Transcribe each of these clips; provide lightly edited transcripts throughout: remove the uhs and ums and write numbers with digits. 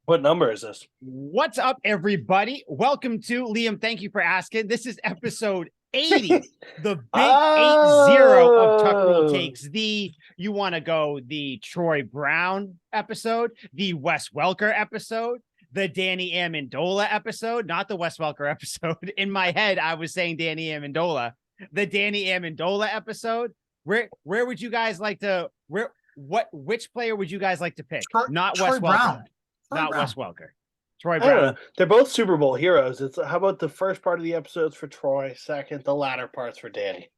What number is this? What's up, everybody? Welcome to Liam. Thank you for asking. This is episode 80, the big 80 of Tuck Rule Takes. You want to go the Troy Brown episode, the Wes Welker episode, the Danny Amendola episode, not the Wes Welker episode. In my head, I was saying Danny Amendola. The Danny Amendola episode. Where would you guys like to? Which player would you guys like to pick? Not Wes Welker. Not Wes Welker. Troy Brown. They're both Super Bowl heroes. How about the first part of the episodes for Troy, second, the latter parts for Danny?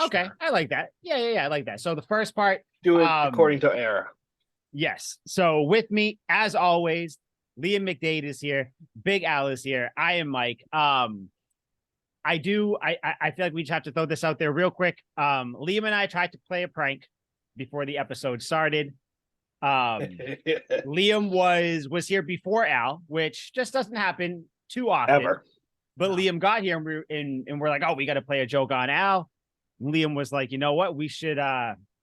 Okay, I like that. Yeah, I like that. So the first part, do it according to era. Yes. So with me, as always, Liam McDade is here. Big Al is here. I am Mike. I feel like we just have to throw this out there real quick. Liam and I tried to play a prank before the episode started. Liam was here before Al, which just doesn't happen too often. Ever. But Liam got here and we're like, oh, we got to play a joke on Al. And Liam was like, you know what? We should,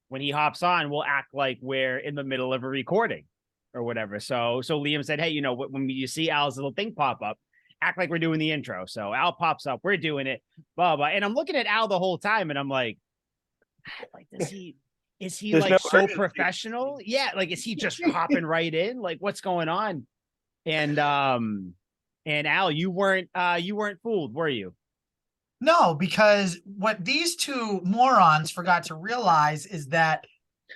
when he hops on, we'll act like we're in the middle of a recording or whatever. So Liam said, hey, when you see Al's little thing pop up, act like we're doing the intro. So Al pops up, we're doing it, blah, blah. And I'm looking at Al the whole time and I'm like, is he like so professional? Yeah. Like, is he just hopping right in? Like, what's going on? And Al, you weren't fooled, were you? No, because what these two morons forgot to realize is that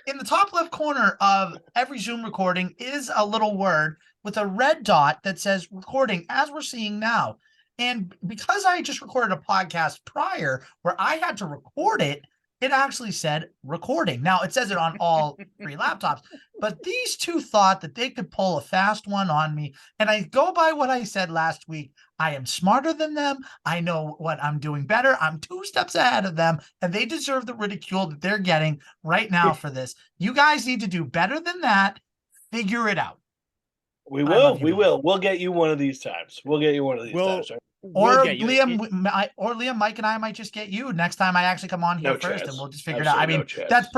in the top left corner of every Zoom recording is a little word with a red dot that says recording, as we're seeing now. And because I just recorded a podcast prior where I had to record it, it actually said recording. Now, it says it on all three laptops, but these two thought that they could pull a fast one on me. And I go by what I said last week. I am smarter than them. I know what I'm doing better. I'm 2 steps ahead of them, and they deserve the ridicule that they're getting right now for this. You guys need to do better than that. Figure it out. We will. We'll get you one of these times. Times. Right? Or Liam, Mike, and I might just get you next time I actually come on here first, and we'll just figure it out. I mean, that's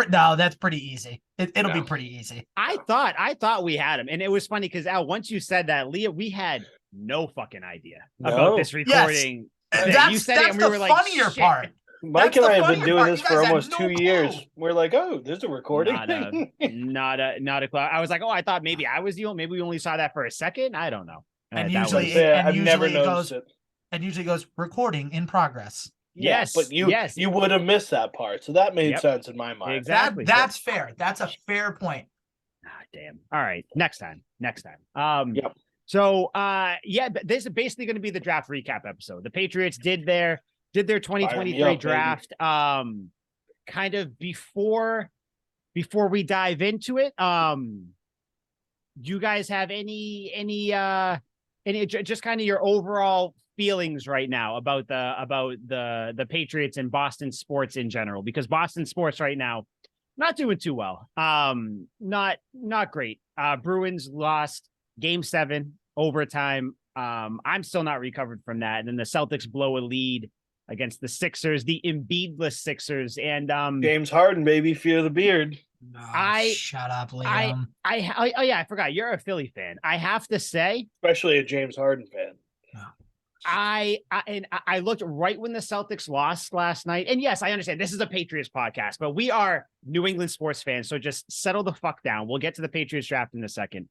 pretty easy. It'll be pretty easy. I thought we had him, and it was funny because Al, once you said that, Leah, we had no fucking idea about this recording. Yes. You said it, and we were like, funnier shit. part. Mike and I have been doing this for almost 2 years. We're like, oh, there's a recording. Not a clue. I was like, oh, I thought maybe I was the only. Maybe we only saw that for a second. I don't know. And usually it goes recording in progress. Yes, but you would have missed that part, so that made sense in my mind. Exactly. That's fair. That's a fair point. Damn. All right, next time. Yep. So, this is basically going to be the draft recap episode. The Patriots did their 2023 draft. Kind of before we dive into it, you guys have any just kind of your overall feelings right now about the Patriots and Boston sports in general, because Boston sports right now not doing too well. Not great. Bruins lost Game 7 overtime. I'm still not recovered from that. And then the Celtics blow a lead against the Sixers, the Embiidless Sixers, and James Harden, baby, fear the beard. Shut up, Liam. I forgot you're a Philly fan. I have to say, especially a James Harden fan. I looked right when the Celtics lost last night. And yes, I understand this is a Patriots podcast, but we are New England sports fans. So just settle the fuck down. We'll get to the Patriots draft in a second.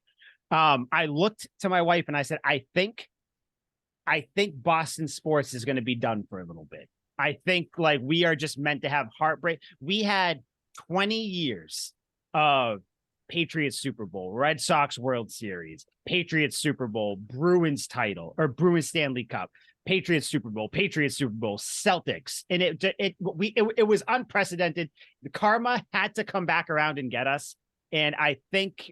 I looked to my wife and I said, I think Boston sports is going to be done for a little bit. I think like we are just meant to have heartbreak. We had 20 years of Patriots Super Bowl, Red Sox World Series, Patriots Super Bowl, Bruins title or Bruins Stanley Cup, Patriots Super Bowl, Celtics. And it was unprecedented. The karma had to come back around and get us. And I think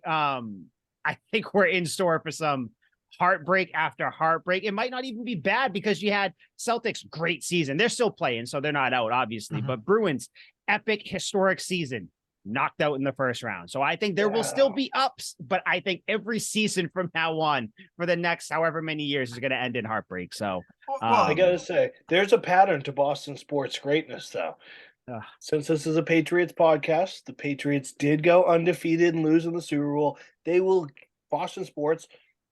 we're in store for some heartbreak after heartbreak. It might not even be bad because you had Celtics great season. They're still playing, so they're not out, obviously. But Bruins, epic, historic season, knocked out in the first round. So I think there will still be ups, but I think every season from now on for the next however many years is going to end in heartbreak. So I got to say, there's a pattern to Boston sports greatness, though. Since this is a Patriots podcast, the Patriots did go undefeated and lose in the Super Bowl. Boston sports,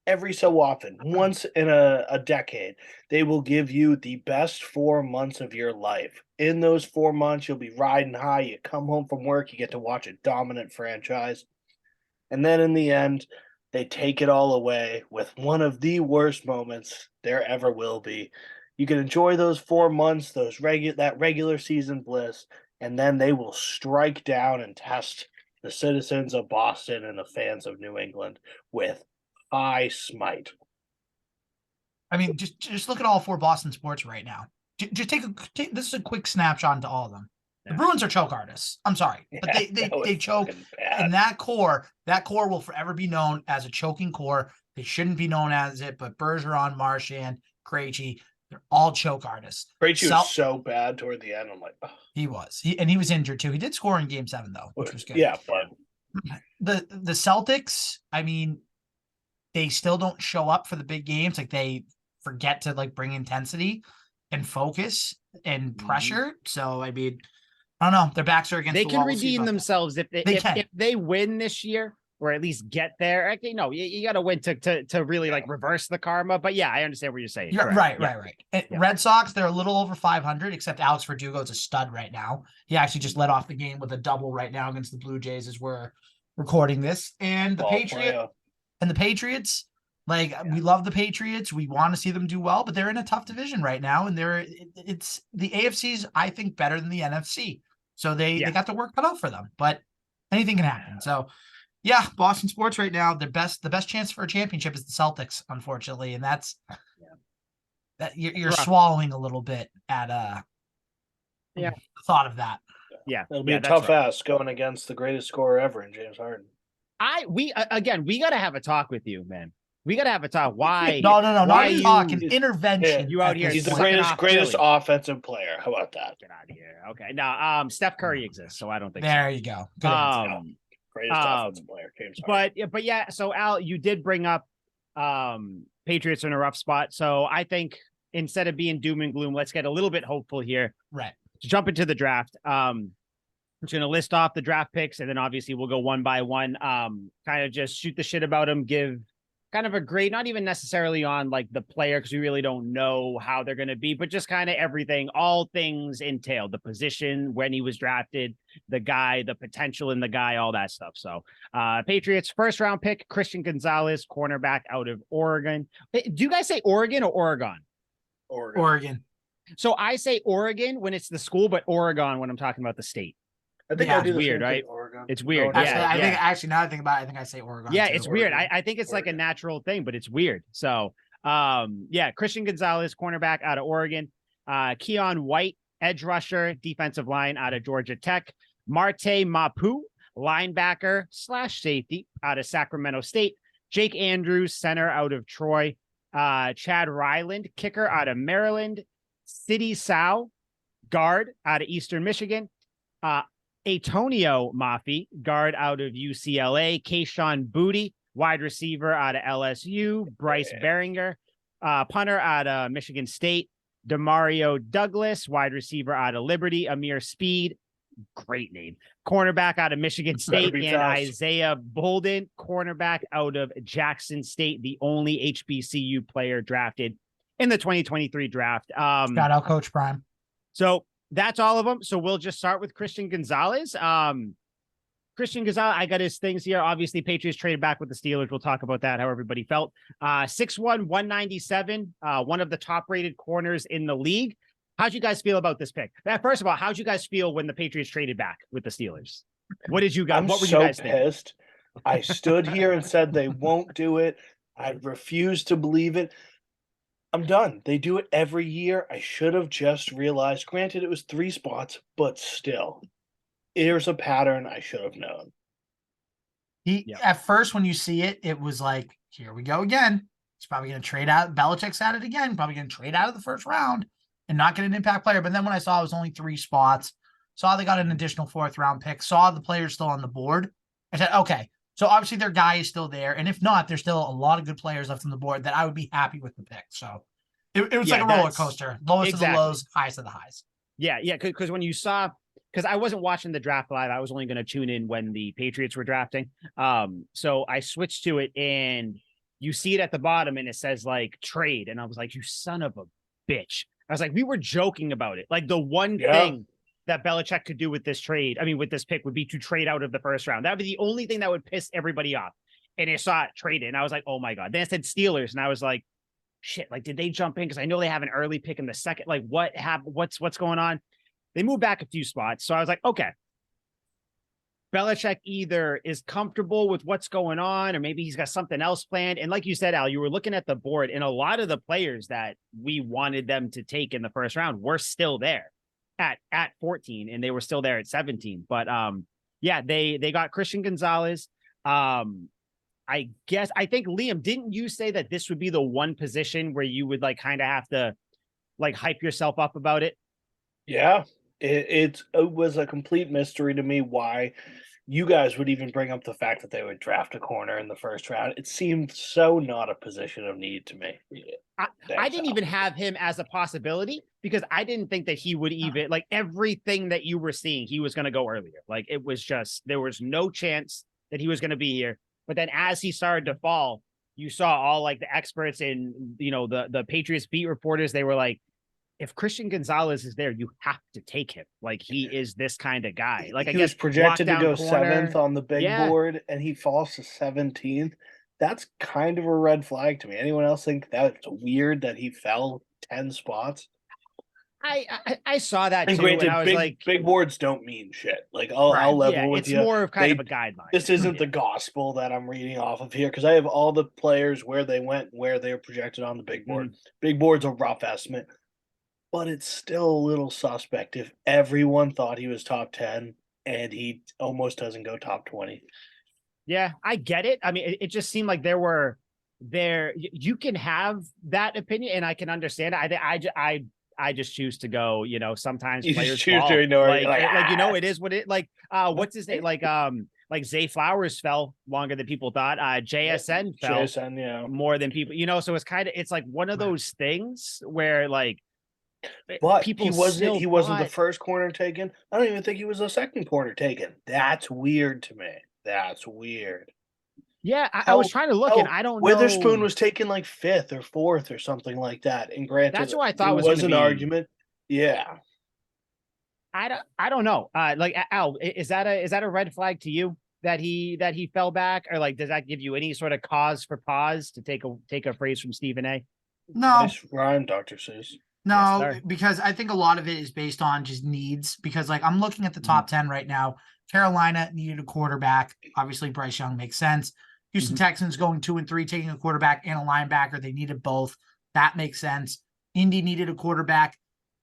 every so often, once in a decade, they will give you the best 4 months of your life. In those 4 months, you'll be riding high. You come home from work, you get to watch a dominant franchise. And then in the end, they take it all away with one of the worst moments there ever will be. You can enjoy those 4 months, that regular season bliss, and then they will strike down and test the citizens of Boston and the fans of New England with high smite. I mean, just look at all 4 Boston sports right now. Just take this is a quick snapshot into all of them. The Bruins are choke artists. I'm sorry, but they choke, and that core will forever be known as a choking core. They shouldn't be known as it, but Bergeron, Marchand, Krejci, they're all choke artists. Krejci was so bad toward the end. I'm like, oh. He was. He was injured too. He did score in Game 7 though, which was good. Yeah, but the Celtics, I mean, they still don't show up for the big games. Like they forget to like bring intensity and focus and pressure. So I mean, I don't know. Their backs are against the wall. They can redeem themselves if they win this year, or at least get there. Okay, no, you got to win to really like reverse the karma. But yeah, I understand what you're saying. Right. Red Sox, they're a little over 500, except Alex Verdugo is a stud right now. He actually just led off the game with a double right now against the Blue Jays as we're recording this. And the Patriots, like we love the Patriots. We want to see them do well, but they're in a tough division right now. And it's the AFC's, I think, better than the NFC. So they got the work cut out for them, but anything can happen. So yeah, Boston sports right now, the best chance for a championship is the Celtics, unfortunately. And that's that you're swallowing a little bit at the thought of that. Yeah. It'll be a tough ask going against the greatest scorer ever in James Harden. We got to have a talk with you, man. We got to have a talk. Why? No, not a talk, an intervention. You out here. He's the greatest offensive player. How about that? Get out of here. Okay. Now, Steph Curry exists, so I don't think there you go. Good greatest offensive player, James Harden. But yeah, so Al, you did bring up Patriots in a rough spot. So I think instead of being doom and gloom, let's get a little bit hopeful here. Right. To jump into the draft. I'm just going to list off the draft picks, and then obviously we'll go one by one. Kind of just shoot the shit about them, give kind of a grade, not even necessarily on like the player, because we really don't know how they're going to be, but just kind of everything, all things entailed, the position, when he was drafted, the guy, the potential in the guy, all that stuff. So Patriots first round pick, Christian Gonzalez, cornerback out of Oregon. Do you guys say Oregon or Oregon? Oregon. So I say Oregon when it's the school, but Oregon when I'm talking about the state. I think I do it's weird, right? Oregon. It's weird. Actually, now I think about it, I think I say Oregon. Yeah, too. it's weird. I think it's like a natural thing, but it's weird. So, Christian Gonzalez, cornerback out of Oregon. Keion White, edge rusher, defensive line out of Georgia Tech. Marte Mapu, linebacker / safety out of Sacramento State. Jake Andrews, center out of Troy. Chad Ryland, kicker out of Maryland. Sidy Sow, guard out of Eastern Michigan. Atonio Mafi, guard out of UCLA. Kayshon Boutte, wide receiver out of LSU. Bryce Baringer, punter out of Michigan State. Demario Douglas, wide receiver out of Liberty. Ameer Speed, great name. Cornerback out of Michigan State. And Isaiah Bolden, cornerback out of Jackson State, the only HBCU player drafted in the 2023 draft. Shout out Coach Prime. So that's all of them. So we'll just start with Christian Gonzalez. Christian Gonzalez, I got his things here. Obviously, Patriots traded back with the Steelers. We'll talk about that, how everybody felt. 6'1", 197, one of the top-rated corners in the league. How'd you guys feel about this pick? First of all, how'd you guys feel when the Patriots traded back with the Steelers? What did you guys? What were you guys pissed? I stood here and said they won't do it. I refuse to believe it. I'm done. They do it every year. I should have just realized. Granted, it was 3 spots, but still, there's a pattern I should have known. At first, when you see it, it was like, here we go again. He's probably going to trade out. Belichick's at it again. Probably going to trade out of the first round and not get an impact player. But then when I saw it was only 3 spots, saw they got an additional 4th round pick, saw the players still on the board, I said, okay, so obviously their guy is still there. And if not, there's still a lot of good players left on the board that I would be happy with the pick. So it was like a roller coaster. Lowest of the lows, highest of the highs. Yeah. Because when you saw, because I wasn't watching the draft live, I was only going to tune in when the Patriots were drafting. So I switched to it, and you see it at the bottom and it says like trade. And I was like, you son of a bitch. I was like, we were joking about it. Like the one thing that Belichick could do with this trade, I mean, with this pick would be to trade out of the first round. That would be the only thing that would piss everybody off. And I saw it trade and I was like, oh my God. Then it said Steelers. And I was like, shit, like, did they jump in? Because I know they have an early pick in the second. Like, what happened? What's going on? They moved back a few spots. So I was like, okay. Belichick either is comfortable with what's going on, or maybe he's got something else planned. And like you said, Al, you were looking at the board, and a lot of the players that we wanted them to take in the first round were still there at 14, and they were still there at 17. But yeah, they got Christian Gonzalez. I think Liam, didn't you say that this would be the one position where you would like kind of have to like hype yourself up about it? Yeah. It was a complete mystery to me why you guys would even bring up the fact that they would draft a corner in the first round. It seemed so not a position of need to me. I didn't even have him as a possibility because I didn't think that he would even like everything that you were seeing. He was going to go earlier. Like it was just, there was no chance that he was going to be here. But then as he started to fall, you saw all like the experts and, you know, the Patriots beat reporters. They were like, if Christian Gonzalez is there, you have to take him. Like he is this kind of guy. Like I guess was projected to go corner, 7th on the big board, and he falls to 17th. That's kind of a red flag to me. Anyone else think that's weird that he fell 10 spots? I saw that and too, granted, and I was like, big boards don't mean shit. Like I'll level with it's you. It's more of kind of a guideline. This isn't the gospel that I'm reading off of here because I have all the players where they went, where they were projected on the big board. Big board's a rough estimate. But it's still a little suspect if everyone thought he was top 10 and he almost doesn't go top 20. Yeah, I get it. I mean, it just seemed like you can have that opinion and I can understand it. I just choose to go, you know, sometimes you players choose fall. To ignore like, you know, it is what it like, what's his name? Like Zay Flowers fell longer than people thought. JSN fell more than people, you know, so it's like one of those things where like, but he wasn't the first corner taken. I don't even think he was the second corner taken. That's weird to me. That's weird. Yeah, I was trying to look, and I don't know. Witherspoon was taken like 5th or 4th or something like that. And granted, that's what I thought was an argument. Yeah, I don't know. Like Al, is that a red flag to you that he fell back, or like does that give you any sort of cause for pause to take a phrase from Stephen A? No, nice rhyme, Dr. Seuss. No, yes, because I think a lot of it is based on just needs. Because like I'm looking at the top 10 right now. Carolina needed a quarterback. Obviously, Bryce Young makes sense. Houston Texans going 2 and 3, taking a quarterback and a linebacker. They needed both. That makes sense. Indy needed a quarterback.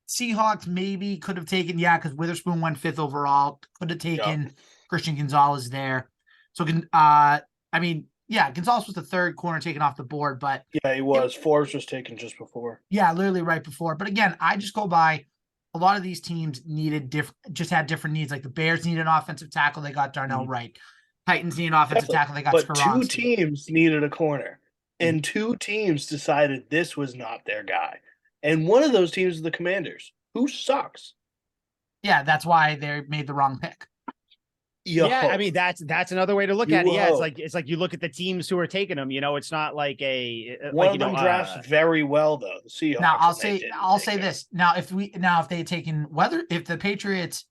Seahawks maybe could have taken, because Witherspoon went 5th overall. Could have taken Christian Gonzalez there. So, I mean, Gonzalez was the 3rd corner taken off the board, but he was. Forbes was taken just before. Yeah, literally right before. But again, I just go by a lot of these teams had different needs. Like the Bears needed an offensive tackle, they got Darnell Wright. Titans need an offensive tackle, they got Skoronski. 2 teams needed a corner, and 2 teams decided this was not their guy. And one of those teams is the Commanders, who sucks. Yeah, that's why they made the wrong pick. I mean that's another way to look at it. Yeah, it's like you look at the teams who are taking them. You know, it's not like one of them drafts very well though. The Seahawks. Now I'll say this. Now if they had taken if the Patriots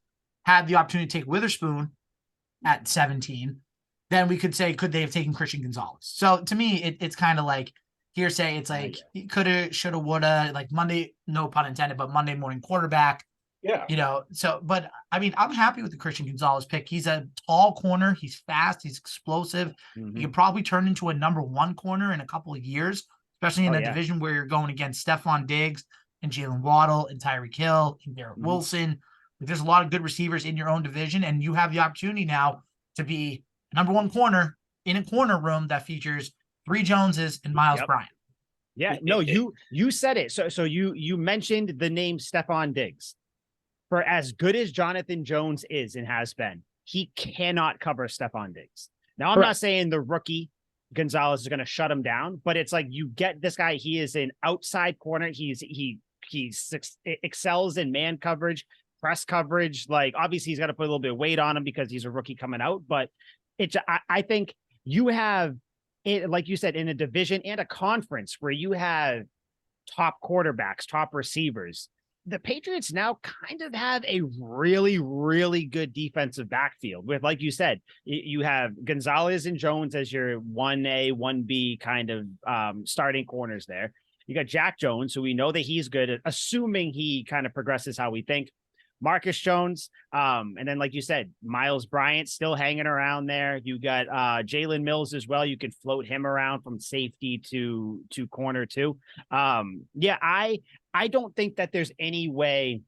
had the opportunity to take Witherspoon at 17, then we could say could they have taken Christian Gonzalez? So to me, it's kind of like hearsay. It's like coulda, shoulda, woulda. Like Monday, no pun intended, but Monday morning quarterback. Yeah. You know, but I mean, I'm happy with the Christian Gonzalez pick. He's a tall corner. He's fast. He's explosive. He can probably turn into a number 1 corner in a couple of years, especially in a division where you're going against Stephon Diggs and Jalen Waddle and Tyreek Hill and Garrett Wilson. There's a lot of good receivers in your own division, and you have the opportunity now to be a number 1 corner in a corner room that features 3 Joneses and Miles Bryant. Yeah, no, you said it. So you mentioned the name Stephon Diggs. For as good as Jonathan Jones is and has been, he cannot cover Stephon Diggs. Now, I'm not saying the rookie Gonzalez is going to shut him down, but it's like you get this guy. He is an outside corner. He excels in man coverage, press coverage. Like obviously, he's got to put a little bit of weight on him because he's a rookie coming out. But I think you have like you said, in a division and a conference where you have top quarterbacks, top receivers, the Patriots now kind of have a really, really good defensive backfield with, like you said, you have Gonzalez and Jones as your 1A, 1B kind of starting corners there. You got Jack Jones, who we know that he's good, assuming he kind of progresses how we think. Marcus Jones, and then, like you said, Miles Bryant still hanging around there. You got Jalen Mills as well. You could float him around from safety to corner too. Yeah, I don't think that there's any way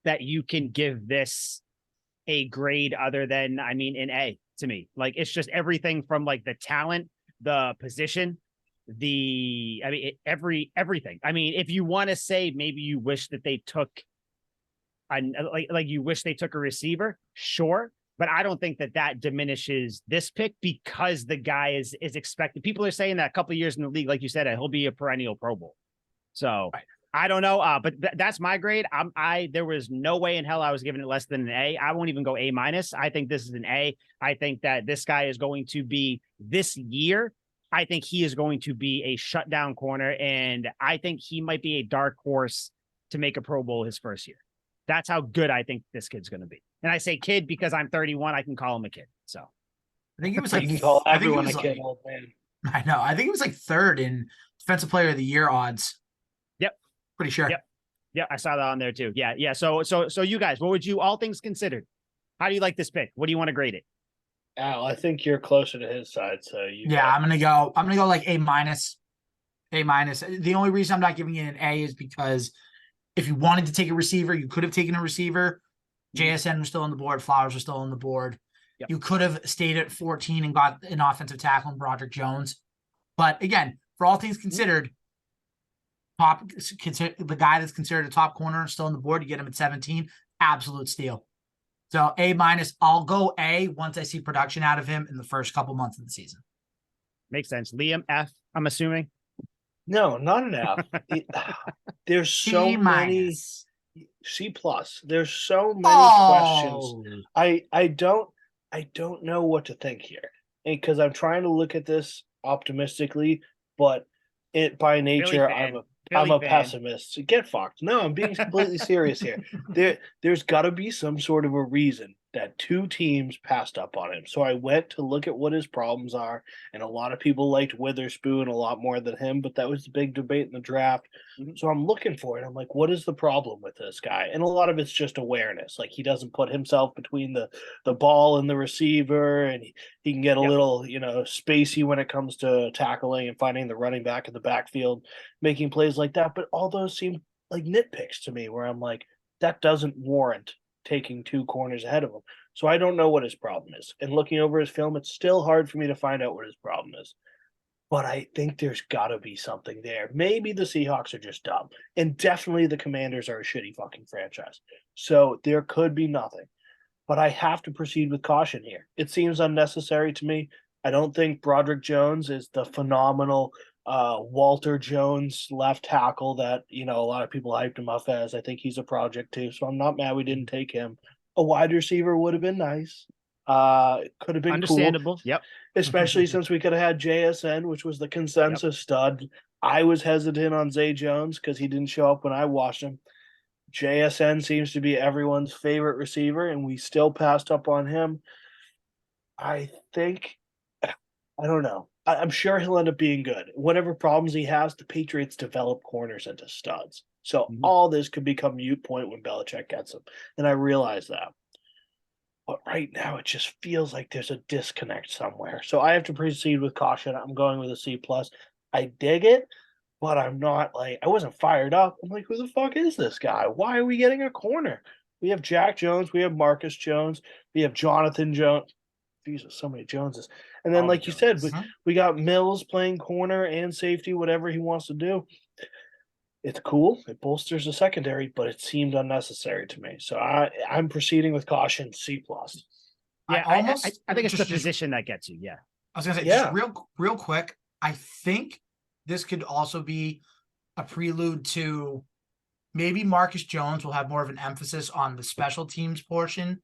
that you can give this a grade other than, I mean, an A to me. Like, it's just everything from like the talent, the position, everything. I mean, if you want to say maybe you wish that they took you wish they took a receiver, sure, but I don't think that diminishes this pick because the guy is expected. People are saying that a couple of years in the league, like you said, he'll be a perennial Pro Bowl. So I don't know, but that's my grade. There was no way in hell I was giving it less than an A. I won't even go A-. I think this is an A. I think that this guy is going to be, this year, I think he is going to be a shutdown corner, and I think he might be a dark horse to make a Pro Bowl his first year. That's how good I think this kid's going to be. And I say kid because I'm 31. I can call him a kid. So I think it was like, you can call everyone a kid, old man. I know. I think it was like third in Defensive Player of the Year odds. Yep. Pretty sure. Yep. Yeah, I saw that on there too. Yeah. Yeah. So you guys, what would you, all things considered, how do you like this pick? What do you want to grade it? Al, I think you're closer to his side. So I'm gonna go like A-. The only reason I'm not giving it an A is because if you wanted to take a receiver, you could have taken a receiver. JSN was still on the board. Flowers was still on the board. Yep. You could have stayed at 14 and got an offensive tackle in Broderick Jones. But again, for all things considered, the guy that's considered a top corner still on the board, you get him at 17, absolute steal. So A-. I'll go A once I see production out of him in the first couple months of the season. Makes sense. Liam, F, I'm assuming. No, not an F. There's so many C+. There's so many questions. I don't know what to think here, because I'm trying to look at this optimistically, but by nature I'm a pessimist. Get fucked. No, I'm being completely serious here. There's got to be some sort of a reason that two teams passed up on him. So I went to look at what his problems are, and a lot of people liked Witherspoon a lot more than him, but that was the big debate in the draft. Mm-hmm. So I'm looking for it. I'm like, what is the problem with this guy? And a lot of it's just awareness. Like, he doesn't put himself between the ball and the receiver, and he can get a little, spacey when it comes to tackling and finding the running back in the backfield, making plays like that. But all those seem like nitpicks to me, where I'm like, that doesn't warrant taking two corners ahead of him. So I don't know what his problem is. And looking over his film, it's still hard for me to find out what his problem is. But I think there's got to be something there. Maybe the Seahawks are just dumb. And definitely the Commanders are a shitty fucking franchise. So there could be nothing. But I have to proceed with caution here. It seems unnecessary to me. I don't think Broderick Jones is the phenomenal Walter Jones left tackle that, a lot of people hyped him up as. I think he's a project too, so I'm not mad we didn't take him. A wide receiver would have been nice. Could have been understandable. Cool. Yep. Especially since we could have had JSN, which was the consensus stud. I was hesitant on Zay Jones because he didn't show up when I watched him. JSN seems to be everyone's favorite receiver, and we still passed up on him. I don't know. I'm sure he'll end up being good. Whatever problems he has, the Patriots develop corners into studs. So all this could become moot point when Belichick gets him. And I realize that. But right now, it just feels like there's a disconnect somewhere. So I have to proceed with caution. I'm going with a C+. I dig it, but I'm not I wasn't fired up. I'm like, who the fuck is this guy? Why are we getting a corner? We have Jack Jones. We have Marcus Jones. We have Jonathan Jones. Jesus, so many Joneses. And then, like you said, we got Mills playing corner and safety, whatever he wants to do. It's cool. It bolsters the secondary, but it seemed unnecessary to me. So I'm proceeding with caution, C+. Yeah, I think it's the position that gets you. Yeah. I was going to say, just real quick, I think this could also be a prelude to maybe Marcus Jones will have more of an emphasis on the special teams portion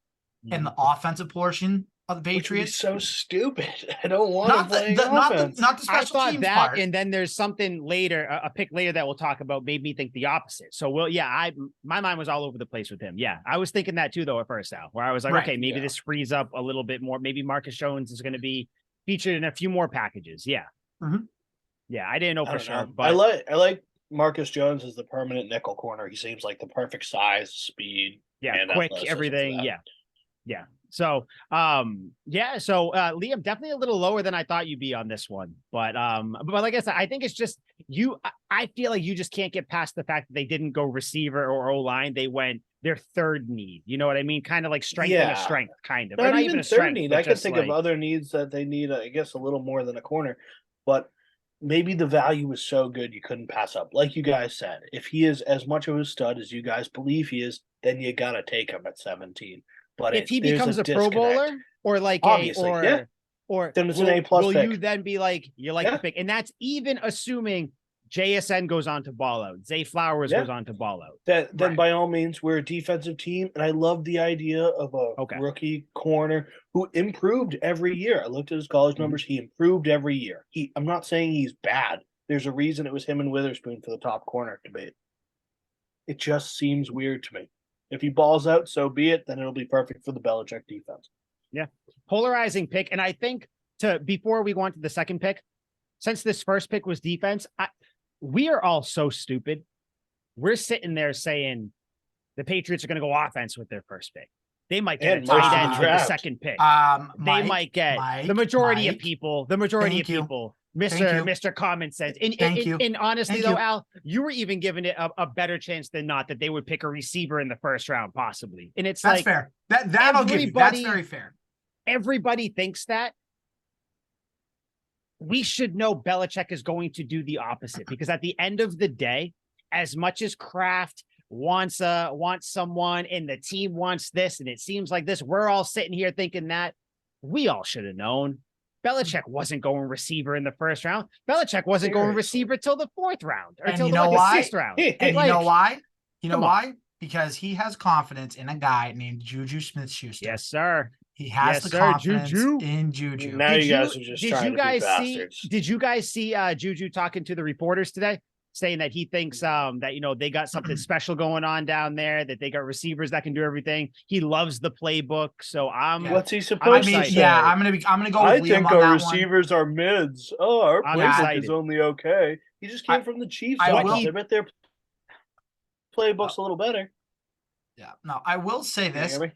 and the offensive portion of the Which would be Patriots. so stupid. I don't want Not him playing not the offense. not the I special thought teams that, part. and then there's something later, a pick later that we'll talk about, made me think the opposite. So, my mind was all over the place with him. Yeah, I was thinking that too, though, at first, Al, where I was like, Right, okay, maybe yeah. this frees up a little bit more. Maybe Marcus Jones is going to be featured in a few more packages. Yeah, yeah, I didn't know I for don't sure, know. but I like Marcus Jones as the permanent nickel corner. He seems like the perfect size, speed, yeah, and quick, athleticism for everything. that. Yeah. So, Liam, definitely a little lower than I thought you'd be on this one. But like I said, I think it's just I feel like you just can't get past the fact that they didn't go receiver or O-line. They went their third need. You know what I mean? Kind of like strength and a Yeah. strength, kind of. Not, Not even a third strength, need. but I can just think like, of other needs that they need, I guess, a little more than a corner. But maybe the value was so good you couldn't pass up. Like you guys said, if he is as much of a stud as you guys believe he is, then you got to take him at 17. But if he there's becomes a Pro disconnect. Bowler or like Obviously, yeah. or Then it's an will, A-plus will pick. you then be like, you like Yeah. the pick? And that's even assuming JSN goes on to ball out. Zay Flowers Yeah. goes on to ball out. Then Right. by all means, we're a defensive team, and I love the idea of a Okay. rookie corner who improved every year. I looked at his college numbers; he improved every year. I'm not saying he's bad. There's a reason it was him and Witherspoon for the top corner debate. It just seems weird to me. If he balls out, so be it. Then it'll be perfect for the Belichick defense. Yeah, polarizing pick, and I think before we go on to the second pick, since this first pick was defense, we are all so stupid. We're sitting there saying the Patriots are going to go offense with their first pick. They might get And a tight most of the end with the draft. second pick. Mike, They might get Mike, the majority Mike. of people. The majority Thank of you. people, Thank you. Mr. Common Sense. Thank you. And honestly, Thank though, you. Al, you were even giving it a better chance than not that they would pick a receiver in the first round, possibly. And it's That's like fair. That I'll give you. That's everybody- very fair. everybody thinks that. We should know Belichick is going to do the opposite, because at the end of the day, as much as Kraft wants someone and the team wants this, and it seems like this, we're all sitting here thinking that we all should have known. Belichick wasn't going receiver in the first round. Belichick wasn't going receiver till the fourth round or And till you the know why? sixth round. And Like, you know why? You know come on. why? Because he has confidence in a guy named Juju Smith-Schuster. Yes, sir. He has Yes, the sir. confidence Juju. in Juju. Now you guys are just trying to be bastards. Did you guys see Juju talking to the reporters today, saying that he thinks that they got something special going on down there, that they got receivers that can do everything. He loves the playbook. So What's he supposed to say? Yeah, I'm gonna go with I Liam think on our that receivers are mids. Oh, our I'm playbook excited. is only okay. He just came from the Chiefs. I office. will- I bet their playbook's a little better. one. Yeah. No, I will say Can you this. hear me?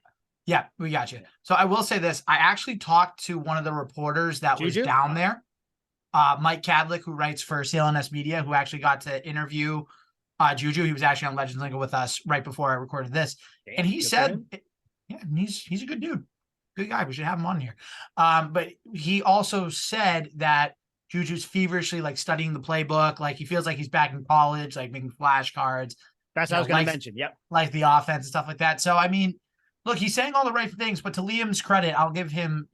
Yeah, we got you. So I will say this. I actually talked to one of the reporters that was Juju? down there, Mike Cadlick, who writes for CLNS Media, who actually got to interview Juju. He was actually on Legends Lingo with us right before I recorded this. Damn, And he good for said, him. yeah, and he's a good dude. Good guy. We should have him on here. But he also said that Juju's feverishly like studying the playbook. Like he feels like he's back in college, like making flashcards, That's you what I was know, going to like- mention. Yep. like the offense and stuff like that. So I mean, look, he's saying all the right things, but to Liam's credit, I'll give him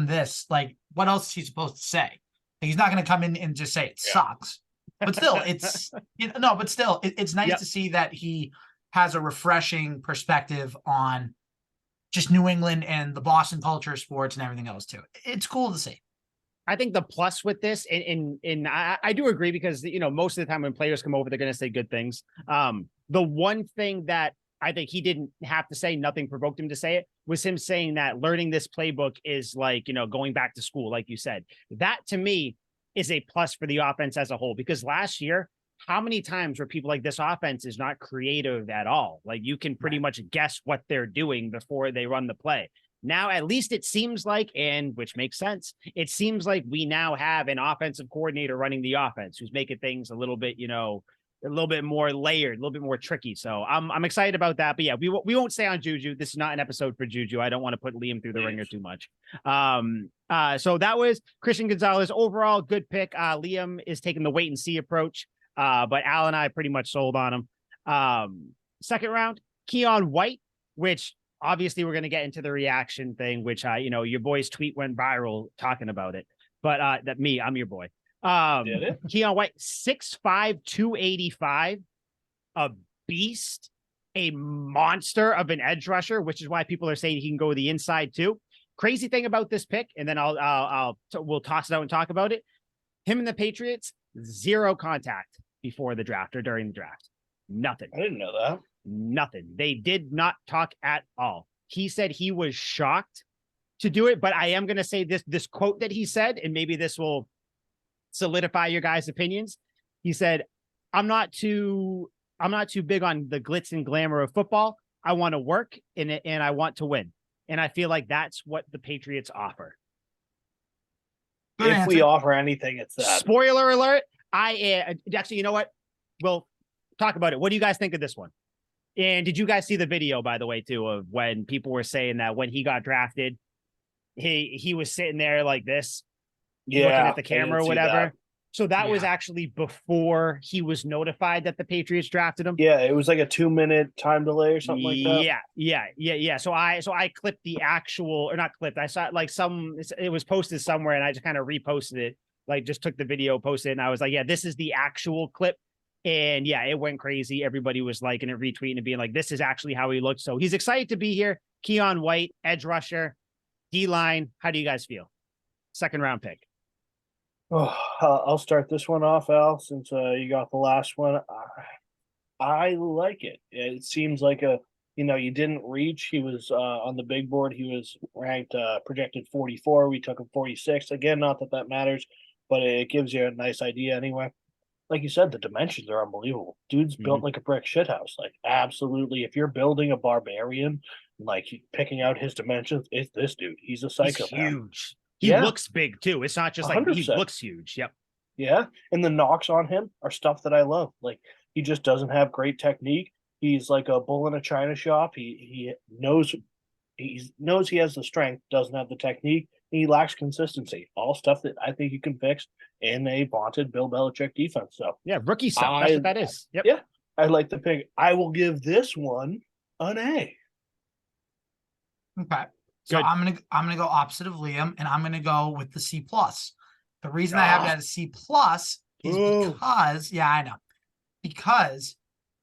this. Like, what else is he supposed to say? He's not going to come in and just say it sucks. But still, it's it's nice Yep. to see that he has a refreshing perspective on just New England and the Boston culture of sports and everything else too. It's cool to see. I think the plus with this, and I do agree, because most of the time when players come over, they're going to say good things. The one thing that I think he didn't have to say, nothing provoked him to say it, was him saying that learning this playbook is like going back to school, like you said. That to me is a plus for the offense as a whole, because last year, how many times were people like, this offense is not creative at all? Like you can pretty much guess what they're doing before they run the play. Now, at least it seems like, and which makes sense, it seems like we now have an offensive coordinator running the offense who's making things a little bit, a little bit more layered, a little bit more tricky. So I'm excited about that. But yeah, we won't stay on Juju. This is not an episode for Juju. I don't want to put Liam through the ringer too much. So that was Christian Gonzalez. Overall, good pick. Liam is taking the wait and see approach. But Al and I pretty much sold on him. Second round, Keion White, which obviously we're going to get into the reaction thing, which your boy's tweet went viral talking about it. But I'm your boy. Did it? Keion White, 6'5", 285, a beast, a monster of an edge rusher, which is why people are saying he can go the inside too. crazy thing about this pick, and then we'll toss it out and talk about it. Him and the Patriots, zero contact before the draft or during the draft. Nothing. I didn't know that. Nothing. They did not talk at all. He said he was shocked to do it, but I am going to say this quote that he said, and maybe this will solidify your guys' opinions. He said, I'm not too big on the glitz and glamour of football. I want to work in it and I want to win. And I feel like that's what the Patriots offer. Good If answer. we offer anything, it's that. Spoiler alert. Actually, you know what? We'll talk about it. What do you guys think of this one? And did you guys see the video, by the way, too, of when people were saying that when he got drafted, he was sitting there like this, looking at the camera or whatever. So that was actually before he was notified that the Patriots drafted him. Yeah, it was like a 2-minute time delay or something like that. Yeah. So I clipped the actual, or not clipped. I saw like it was posted somewhere, and I just kind of reposted it. Like just took the video, posted it, and I was like, yeah, this is the actual clip. And yeah, it went crazy. Everybody was liking it, retweeting and being like, this is actually how he looked. So he's excited to be here. Keion White, edge rusher, D-line. How do you guys feel? Second round pick. Oh, I'll start this one off, Al, since you got the last one. I like it. It seems like you didn't reach. He was on the big board. He was ranked projected 44. We took him 46. Again, not that matters, but it gives you a nice idea anyway. Like you said, the dimensions are unbelievable. Dude's built like a brick shithouse. Like, absolutely. If you're building a barbarian, like picking out his dimensions, it's this dude. He's a psychopath. He's huge. He looks big too. It's not just like 100%. He looks huge. Yep. Yeah. And the knocks on him are stuff that I love. Like, he just doesn't have great technique. He's like a bull in a china shop. He knows he has the strength, doesn't have the technique. He lacks consistency. All stuff that I think you can fix in a vaunted Bill Belichick defense. So yeah, rookie stuff. That's what that is. Yep. Yeah, I like the pick. I will give this one an A. Okay. So Good. I'm gonna go opposite of Liam, and I'm gonna go with the C plus. The reason I have it at a C plus is because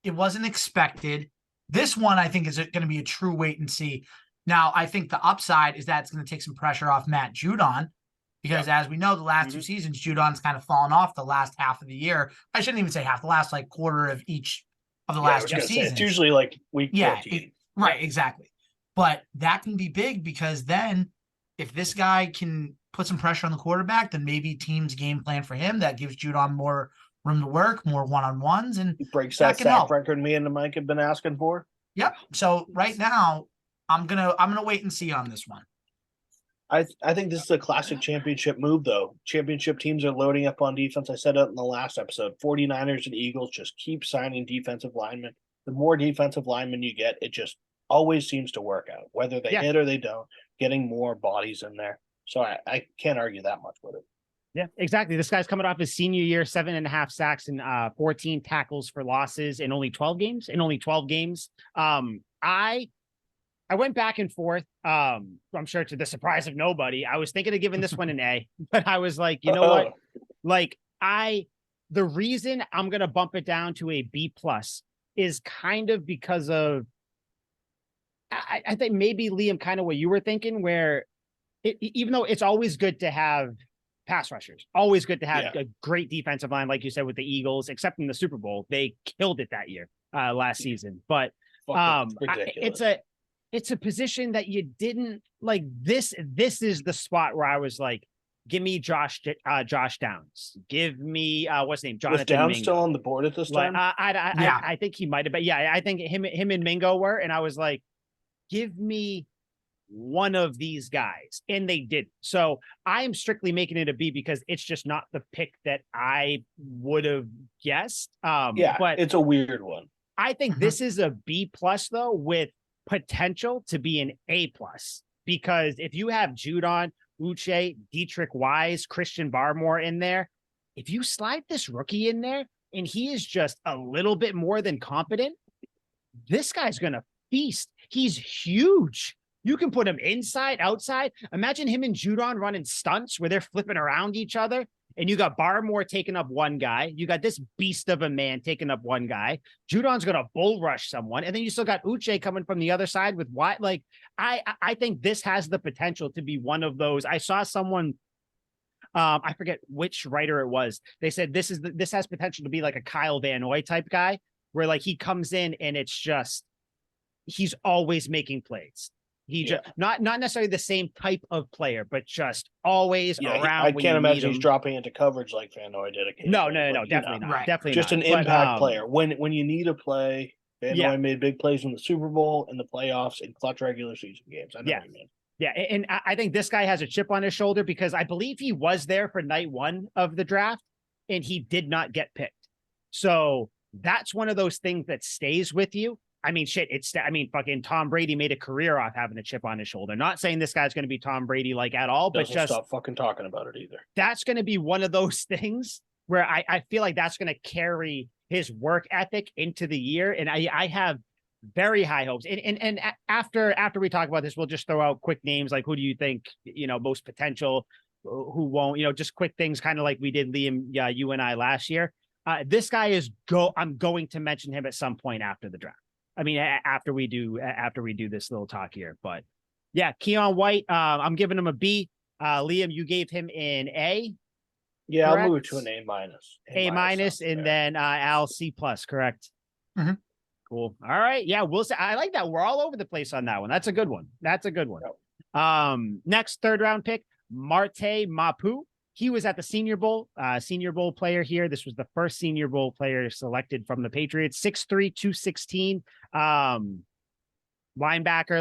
it wasn't expected. This one I think is going to be a true wait and see. Now I think the upside is that it's going to take some pressure off Matt Judon, because as we know, the last two seasons Judon's kind of fallen off the last half of the year. I shouldn't even say half, the last like quarter of each of the last two seasons. It's usually like week 14. Right, exactly. But that can be big, because then if this guy can put some pressure on the quarterback, then maybe teams game plan for him. That gives Judon more room to work, more one-on-ones, and he breaks that sack record me and Mike have been asking for. Yep. So right now, I'm gonna wait and see on this one. I think this is a classic championship move, though. Championship teams are loading up on defense. I said it in the last episode. 49ers and Eagles just keep signing defensive linemen. The more defensive linemen you get, it just always seems to work out, whether they hit or they don't, getting more bodies in there. So I can't argue that much with it. Yeah, exactly. This guy's coming off his senior year, 7.5 sacks and 14 tackles for losses in only 12 games. I went back and forth. I'm sure to the surprise of nobody, I was thinking of giving this one an A, but I was like, you know what? Like the reason I'm going to bump it down to a B plus is kind of because of, I think maybe Liam, kind of what you were thinking, where even though it's always good to have pass rushers, always good to have a great defensive line, like you said, with the Eagles, except in the Super Bowl, they killed it that year, last season. But it's a position that you didn't like. This is the spot where I was like, give me Josh Downs. Give me what's his name? Jonathan. Was Downs Mingo. Still on the board at this time? I think he might have been. Yeah, I think him and Mingo were, and I was like, give me one of these guys, and they did. So I am strictly making it a B because it's just not the pick that I would have guessed. But it's a weird one. I think this is a B plus though, with potential to be an A plus, because if you have Judon, Uche, Dietrich Wise, Christian Barmore in there, if you slide this rookie in there and he is just a little bit more than competent, this guy's gonna feast. He's huge. You can put him inside, outside. Imagine him and Judon running stunts where they're flipping around each other and you got Barmore taking up one guy. You got this beast of a man taking up one guy. Judon's going to bull rush someone. And then you still got Uche coming from the other side with White. Like, I think this has the potential to be one of those. I saw someone, I forget which writer it was. They said this has potential to be like a Kyle Van Noy type guy, where like he comes in and it's just, he's always making plays. He just not necessarily the same type of player, but just always around. I can't imagine he's dropping into coverage like Van Noy did. No, definitely not. Right. Definitely just not. an impact player. When you need a play, Van Noy made big plays in the Super Bowl, in the playoffs, in clutch regular season games. I know what you mean. Yeah, and I think this guy has a chip on his shoulder because I believe he was there for night one of the draft, and he did not get picked. So that's one of those things that stays with you. I mean, shit, fucking Tom Brady made a career off having a chip on his shoulder. Not saying this guy's going to be Tom Brady like at all, but just stop fucking talking about it either. That's going to be one of those things where I feel like that's going to carry his work ethic into the year. And I have very high hopes. And after we talk about this, we'll just throw out quick names. Like, who do you think, most potential, who won't, just quick things, kind of like we did, Liam, you and I last year. This guy I'm going to mention him at some point after the draft. I mean, after we do this little talk here, but yeah, Keion White, I'm giving him a B. Liam, you gave him an A. Yeah, correct? I'll move it to an A minus. A minus, and then Al C plus, correct? Mm-hmm. Cool. All right. Yeah, we'll say I like that. We're all over the place on that one. That's a good one. Yep. Next third round pick, Marte Mapu. He was at the Senior Bowl player here. This was the first Senior Bowl player selected from the Patriots. 6'3", 216. Linebacker,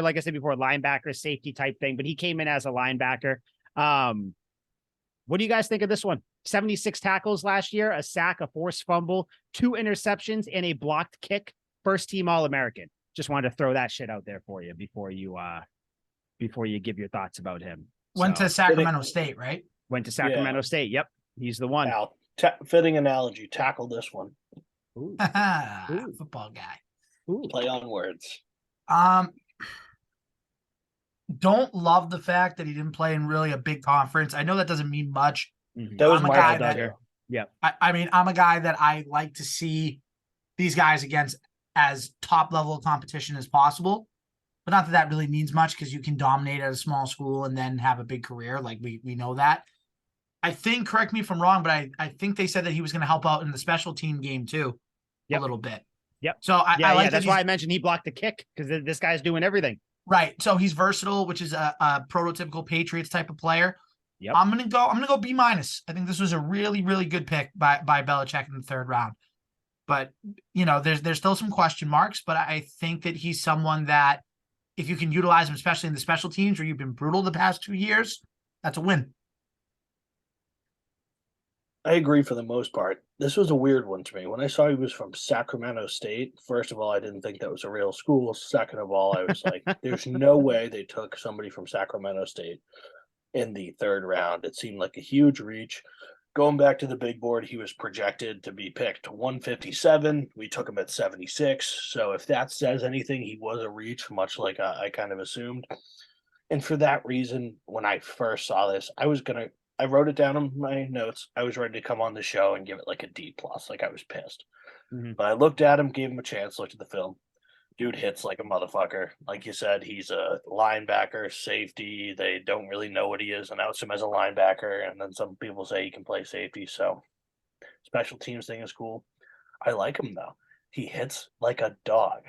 like I said before, linebacker, safety type thing, but he came in as a linebacker. What do you guys think of this one? 76 tackles last year, a sack, a forced fumble, 2 interceptions, and a blocked kick. First team All-American. Just wanted to throw that shit out there for you before you give your thoughts about him. Went to Sacramento State, right? Went to Sacramento State. Yep. He's the one. Al, fitting analogy. Tackle this one. Ooh. Football guy. Ooh. Play on words. Don't love the fact that he didn't play in really a big conference. I know that doesn't mean much. Mm-hmm. That was I'm a my guy Duggar. Yeah. I mean, I'm a guy that I like to see these guys against as top level of competition as possible. But not that really means much because you can dominate at a small school and then have a big career. Like we know that. I think, correct me if I'm wrong, but I think they said that he was going to help out in the special team game too, a little bit. Yep. So I like that's why I mentioned he blocked the kick because this guy's doing everything. Right. So he's versatile, which is a prototypical Patriots type of player. Yep. I'm gonna go B minus. I think this was a really, really good pick by Belichick in the third round. But there's still some question marks, but I think that he's someone that if you can utilize him, especially in the special teams where you've been brutal the past 2 years, that's a win. I agree for the most part. This was a weird one to me. When I saw he was from Sacramento State, first of all, I didn't think that was a real school. Second of all, I was like, there's no way they took somebody from Sacramento State in the third round. It seemed like a huge reach. Going back to the big board, he was projected to be picked 157. We took him at 76. So if that says anything, he was a reach, much like I kind of assumed. And for that reason, when I first saw this, I wrote it down in my notes. I was ready to come on the show and give it like a D plus. Like I was pissed. Mm-hmm. But I looked at him, gave him a chance, looked at the film. Dude hits like a motherfucker. Like you said, he's a linebacker, safety. They don't really know what he is. Announce him as a linebacker. And then some people say he can play safety. So special teams thing is cool. I like him though. He hits like a dog.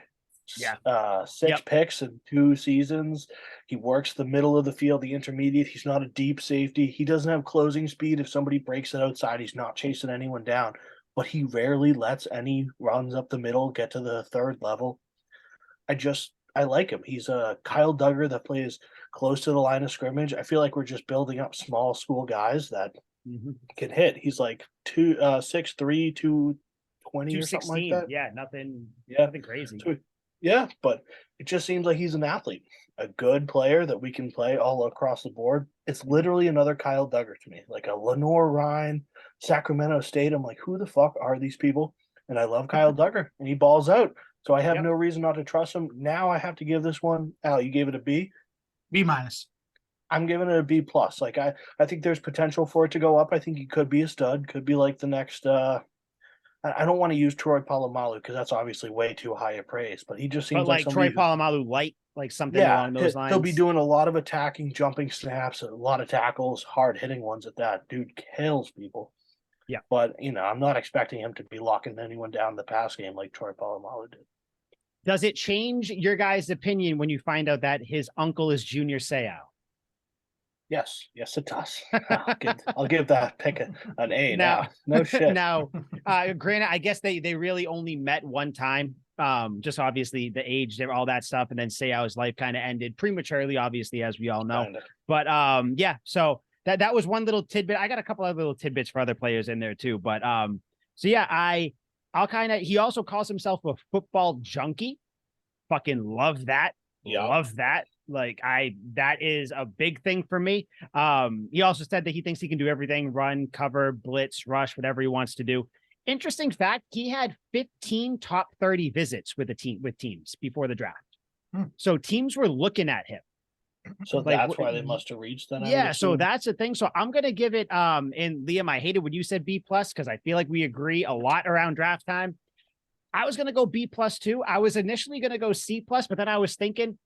Yeah. 6 picks in 2 seasons. He works the middle of the field, the intermediate. He's not a deep safety. He doesn't have closing speed. If somebody breaks it outside, he's not chasing anyone down. But he rarely lets any runs up the middle get to the third level. I like him. He's a Kyle Duggar that plays close to the line of scrimmage. I feel like we're just building up small school guys that can hit. He's like 6'3", 220 or something like that. Yeah, nothing crazy. Yeah, but it just seems like he's an athlete, a good player that we can play all across the board. It's literally another Kyle Duggar to me, like a Lenore Ryan, Sacramento State. I'm like, who the fuck are these people? And I love Kyle Duggar, and he balls out. So I have no reason not to trust him. Now I have to give this one. Al, you gave it a B? B minus. I'm giving it a B plus. Like I think there's potential for it to go up. I think he could be a stud. Could be like the next. I don't want to use Troy Polamalu because that's obviously way too high a praise. But he just But seems like like Troy somebody. Polamalu light, like something Yeah, along those lines. he'll be doing a lot of attacking, jumping snaps, a lot of tackles, hard hitting ones at that. Dude kills people. Yeah. But I'm not expecting him to be locking anyone down in the pass game like Troy Polamalu did. Does it change your guys' opinion when you find out that his uncle is Junior Seau? Yes, it does. I'll give that pick an A now. No shit. Now, granted, I guess they really only met one time. Just obviously the age, all that stuff, and then Seau's life kind of ended prematurely, obviously, as we all know. Kinda. But yeah, so that was one little tidbit. I got a couple of little tidbits for other players in there too. But so yeah, I'll kind of. He also calls himself a football junkie. Fucking love that. Yeah. Love that. Like that is a big thing for me. He also said that he thinks he can do everything: run, cover, blitz, rush, whatever he wants to do. Interesting fact: he had 15 top 30 visits with teams before the draft. So teams were looking at him. So like, that's why they must have reached that. Yeah, so that's the thing. So I'm gonna give it and Liam, I hated when you said B plus because I feel like we agree a lot around draft time. I was gonna go B plus too. I was initially gonna go C plus, but then I was thinking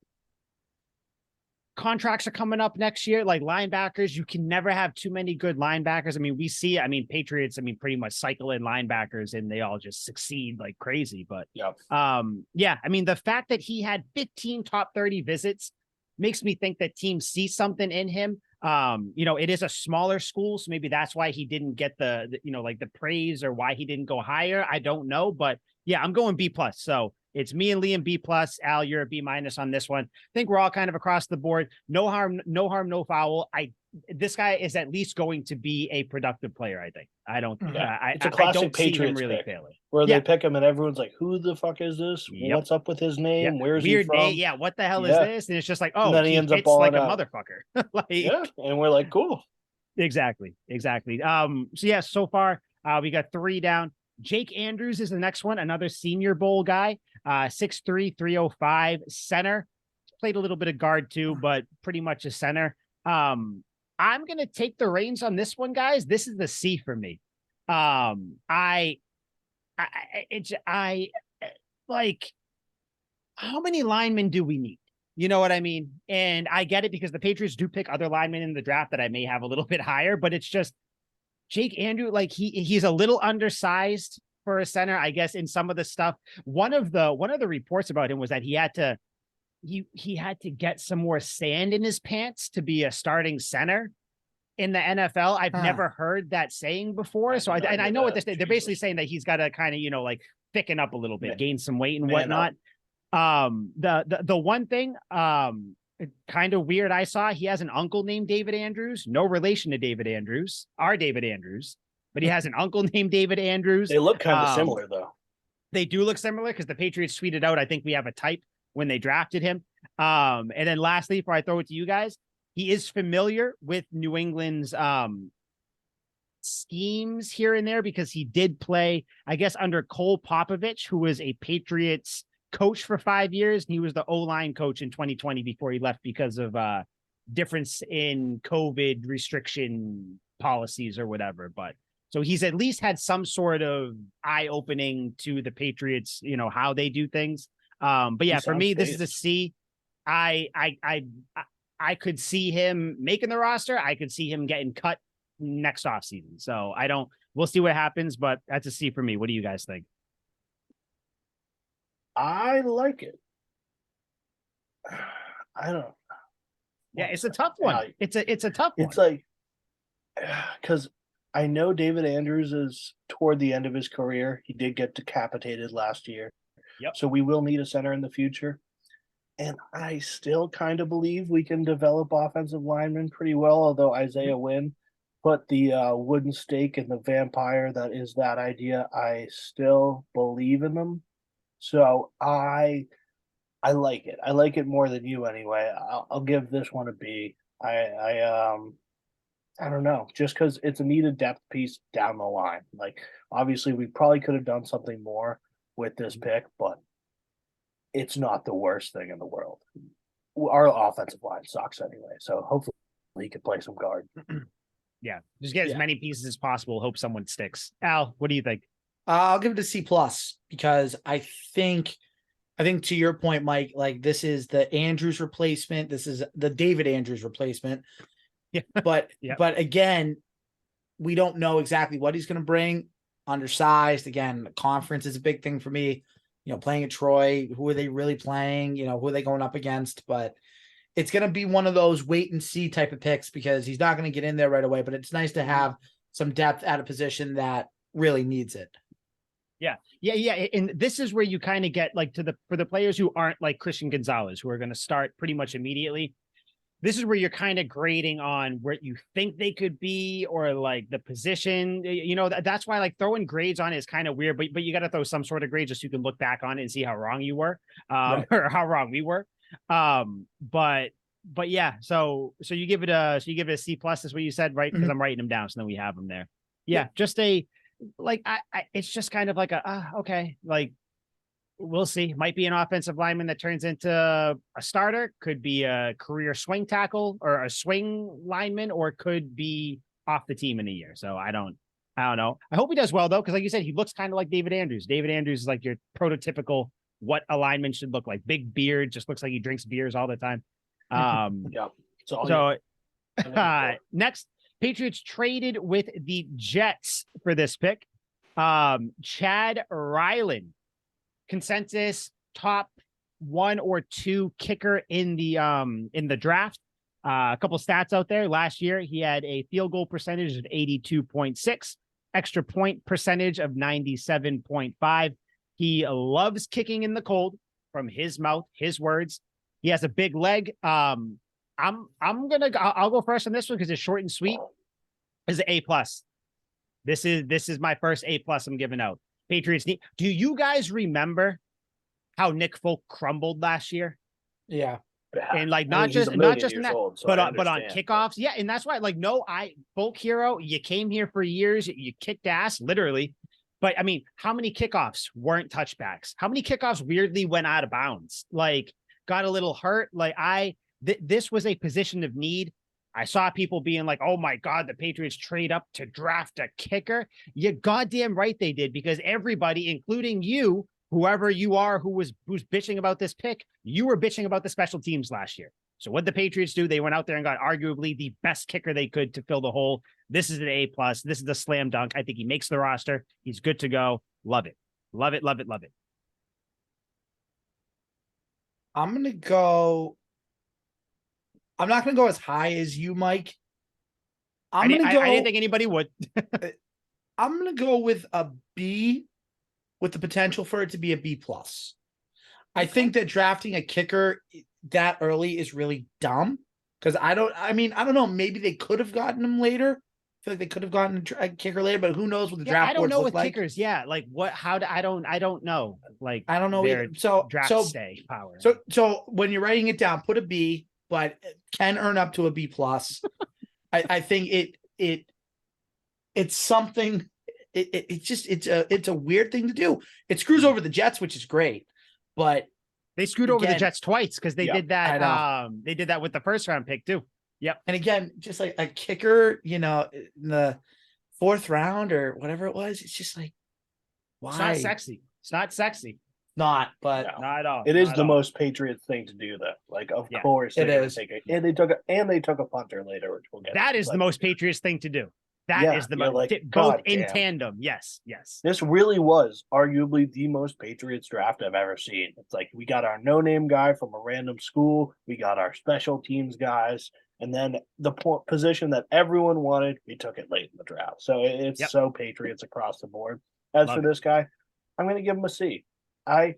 contracts are coming up next year. Like linebackers, you can never have too many good linebackers. I mean, we see, Patriots, pretty much cycle in linebackers and they all just succeed like crazy. But yeah, the fact that he had 15 top 30 visits makes me think that teams see something in him. It is a smaller school, so maybe that's why he didn't get the praise or why he didn't go higher. I don't know, but yeah, I'm going B plus. So it's me and Liam B plus. Al, you're a B minus on this one. I think we're all kind of across the board. No harm, no foul. This guy is at least going to be a productive player. I think. I don't. It's a classic I don't Patriots see him really pick, failing. where they pick him and everyone's like, "Who the fuck is this? Yep. What's up with his name? Yep. Where's Weird he from? name. Yeah, what the hell is this?" And it's just like, oh, and then he ends up like a out. motherfucker. And we're like, cool. Exactly. So yeah, so far we got 3 down. Jake Andrews is the next one, another Senior Bowl guy, 6'3", 305, center. Played a little bit of guard too, but pretty much a center. I'm gonna take the reins on this one, guys. This is the C for me. Like, how many linemen do we need? You know what I mean? And I get it because the Patriots do pick other linemen in the draft that I may have a little bit higher, but it's just Jake Andrews, like he's a little undersized for a center, I guess, in some of the stuff. One of the reports about him was that he had to get some more sand in his pants to be a starting center in the NFL. I've never heard that saying before. So I know what they're basically saying, that he's got to kind of, like thicken up a little bit, gain some weight and whatnot. The one thing, kind of weird, I saw he has an uncle named David Andrews, no relation to David Andrews, our David Andrews, but he has an uncle named David Andrews. They look kind of similar though. They do look similar because the Patriots tweeted out, I think we have a type when they drafted him. And then lastly, before I throw it to you guys, he is familiar with New England's schemes here and there because he did play, I guess, under Cole Popovich, who was a Patriots coach for 5 years, and he was the O-line coach in 2020 before he left because of difference in COVID restriction policies or whatever. But so he's at least had some sort of eye-opening to the Patriots, how they do things. But yeah, for me, this is a C. I could see him making the roster. I could see him getting cut next offseason. So we'll see what happens, but that's a C for me. What do you guys think? I like it. I don't know. Yeah, it's a tough one. It's a tough one. It's like, because I know David Andrews is toward the end of his career. He did get decapitated last year. Yep. So we will need a center in the future. And I still kind of believe we can develop offensive linemen pretty well, although Isaiah Wynn put the wooden stake in the vampire that is that idea. I still believe in them. So I like it. I like it more than you anyway. I'll give this one a B. I don't know, just because it's a needed depth piece down the line. Like, obviously, we probably could have done something more with this pick, but it's not the worst thing in the world. Our offensive line sucks anyway, so hopefully he could play some guard. Yeah, just get as Yeah. many pieces as possible. Hope someone sticks. Al, what do you think? I'll give it a C+ because I think to your point, Mike, like this is the Andrews replacement. This is the David Andrews replacement. Yeah. But Yep. but again, we don't know exactly what he's going to bring. Undersized. Again, the conference is a big thing for me. Playing at Troy, who are they really playing? Who are they going up against? But it's going to be one of those wait and see type of picks because he's not going to get in there right away. But it's nice to have some depth at a position that really needs it. Yeah. And this is where you kind of get like for the players who aren't like Christian Gonzalez, who are going to start pretty much immediately. This is where you're kind of grading on where you think they could be or like the position. That's why like throwing grades on it is kind of weird, but you got to throw some sort of grade just so you can look back on it and see how wrong you were, Right. or how wrong we were. But yeah, so you give it a C+ is what you said, right? Because I'm writing them down, so then we have them there. Yeah. Just a like I it's just kind of like okay, like we'll see. Might be an offensive lineman that turns into a starter, could be a career swing tackle or a swing lineman, or could be off the team in a year. So I don't know. I hope he does well though, because like you said, he looks kind of like David Andrews. David Andrews is like your prototypical what a lineman should look like. Big beard, just looks like he drinks beers all the time. Yeah. Next, Patriots traded with the Jets for this pick. Chad Ryland, consensus top 1 or 2 kicker in the draft. A couple stats out there. Last year, he had a field goal percentage of 82.6, extra point percentage of 97.5. He loves kicking in the cold, from his mouth, his words. He has a big leg. I'll go first on this one because it's short and sweet. Is an A+. This is my first A+ I'm giving out. Patriots need. Do you guys remember how Nick Folk crumbled last year? Yeah. And like not just in that, old, so but on kickoffs, yeah, and that's why like Folk hero, you came here for years, you kicked ass, literally. But I mean, how many kickoffs weren't touchbacks? How many kickoffs weirdly went out of bounds? Like got a little hurt. Like this was a position of need. I saw people being like, oh my God, the Patriots trade up to draft a kicker. You goddamn right they did, because everybody, including you, whoever you are, who's bitching about this pick, you were bitching about the special teams last year. So what the Patriots do, they went out there and got arguably the best kicker they could to fill the hole. This is an A+. This is the slam dunk. I think he makes the roster. He's good to go. Love it. Love it, love it, love it. I'm not going to go as high as you, Mike. I didn't think anybody would. I'm going to go with a B with the potential for it to be a B+. I think that drafting a kicker that early is really dumb because I don't know. Maybe they could have gotten him later. I feel like they could have gotten a kicker later, but who knows what the draft boards look like. I don't know with kickers. Yeah. Like what, I don't know. Like, I don't know either. So stay power. So when you're writing it down, put a B, but can earn up to a B+. I think it's something. It's a weird thing to do. It screws over the Jets, which is great, but they screwed over the Jets twice because they did that. They did that with the first round pick too. Yep. And again, just like a kicker, in the 4th round or whatever it was, it's just like, why? It's not sexy. It's not sexy. Not at all. It is the most Patriots thing to do, though. Like, of course, it is. And they took a punter later, which we'll get. That is the most Patriots thing to do. That is the most, like, both in tandem. Yes. This really was arguably the most Patriots draft I've ever seen. It's like we got our no-name guy from a random school, we got our special teams guys, and then the position that everyone wanted, we took it late in the draft. So it's so Patriots across the board. As for this guy, I'm going to give him a C. I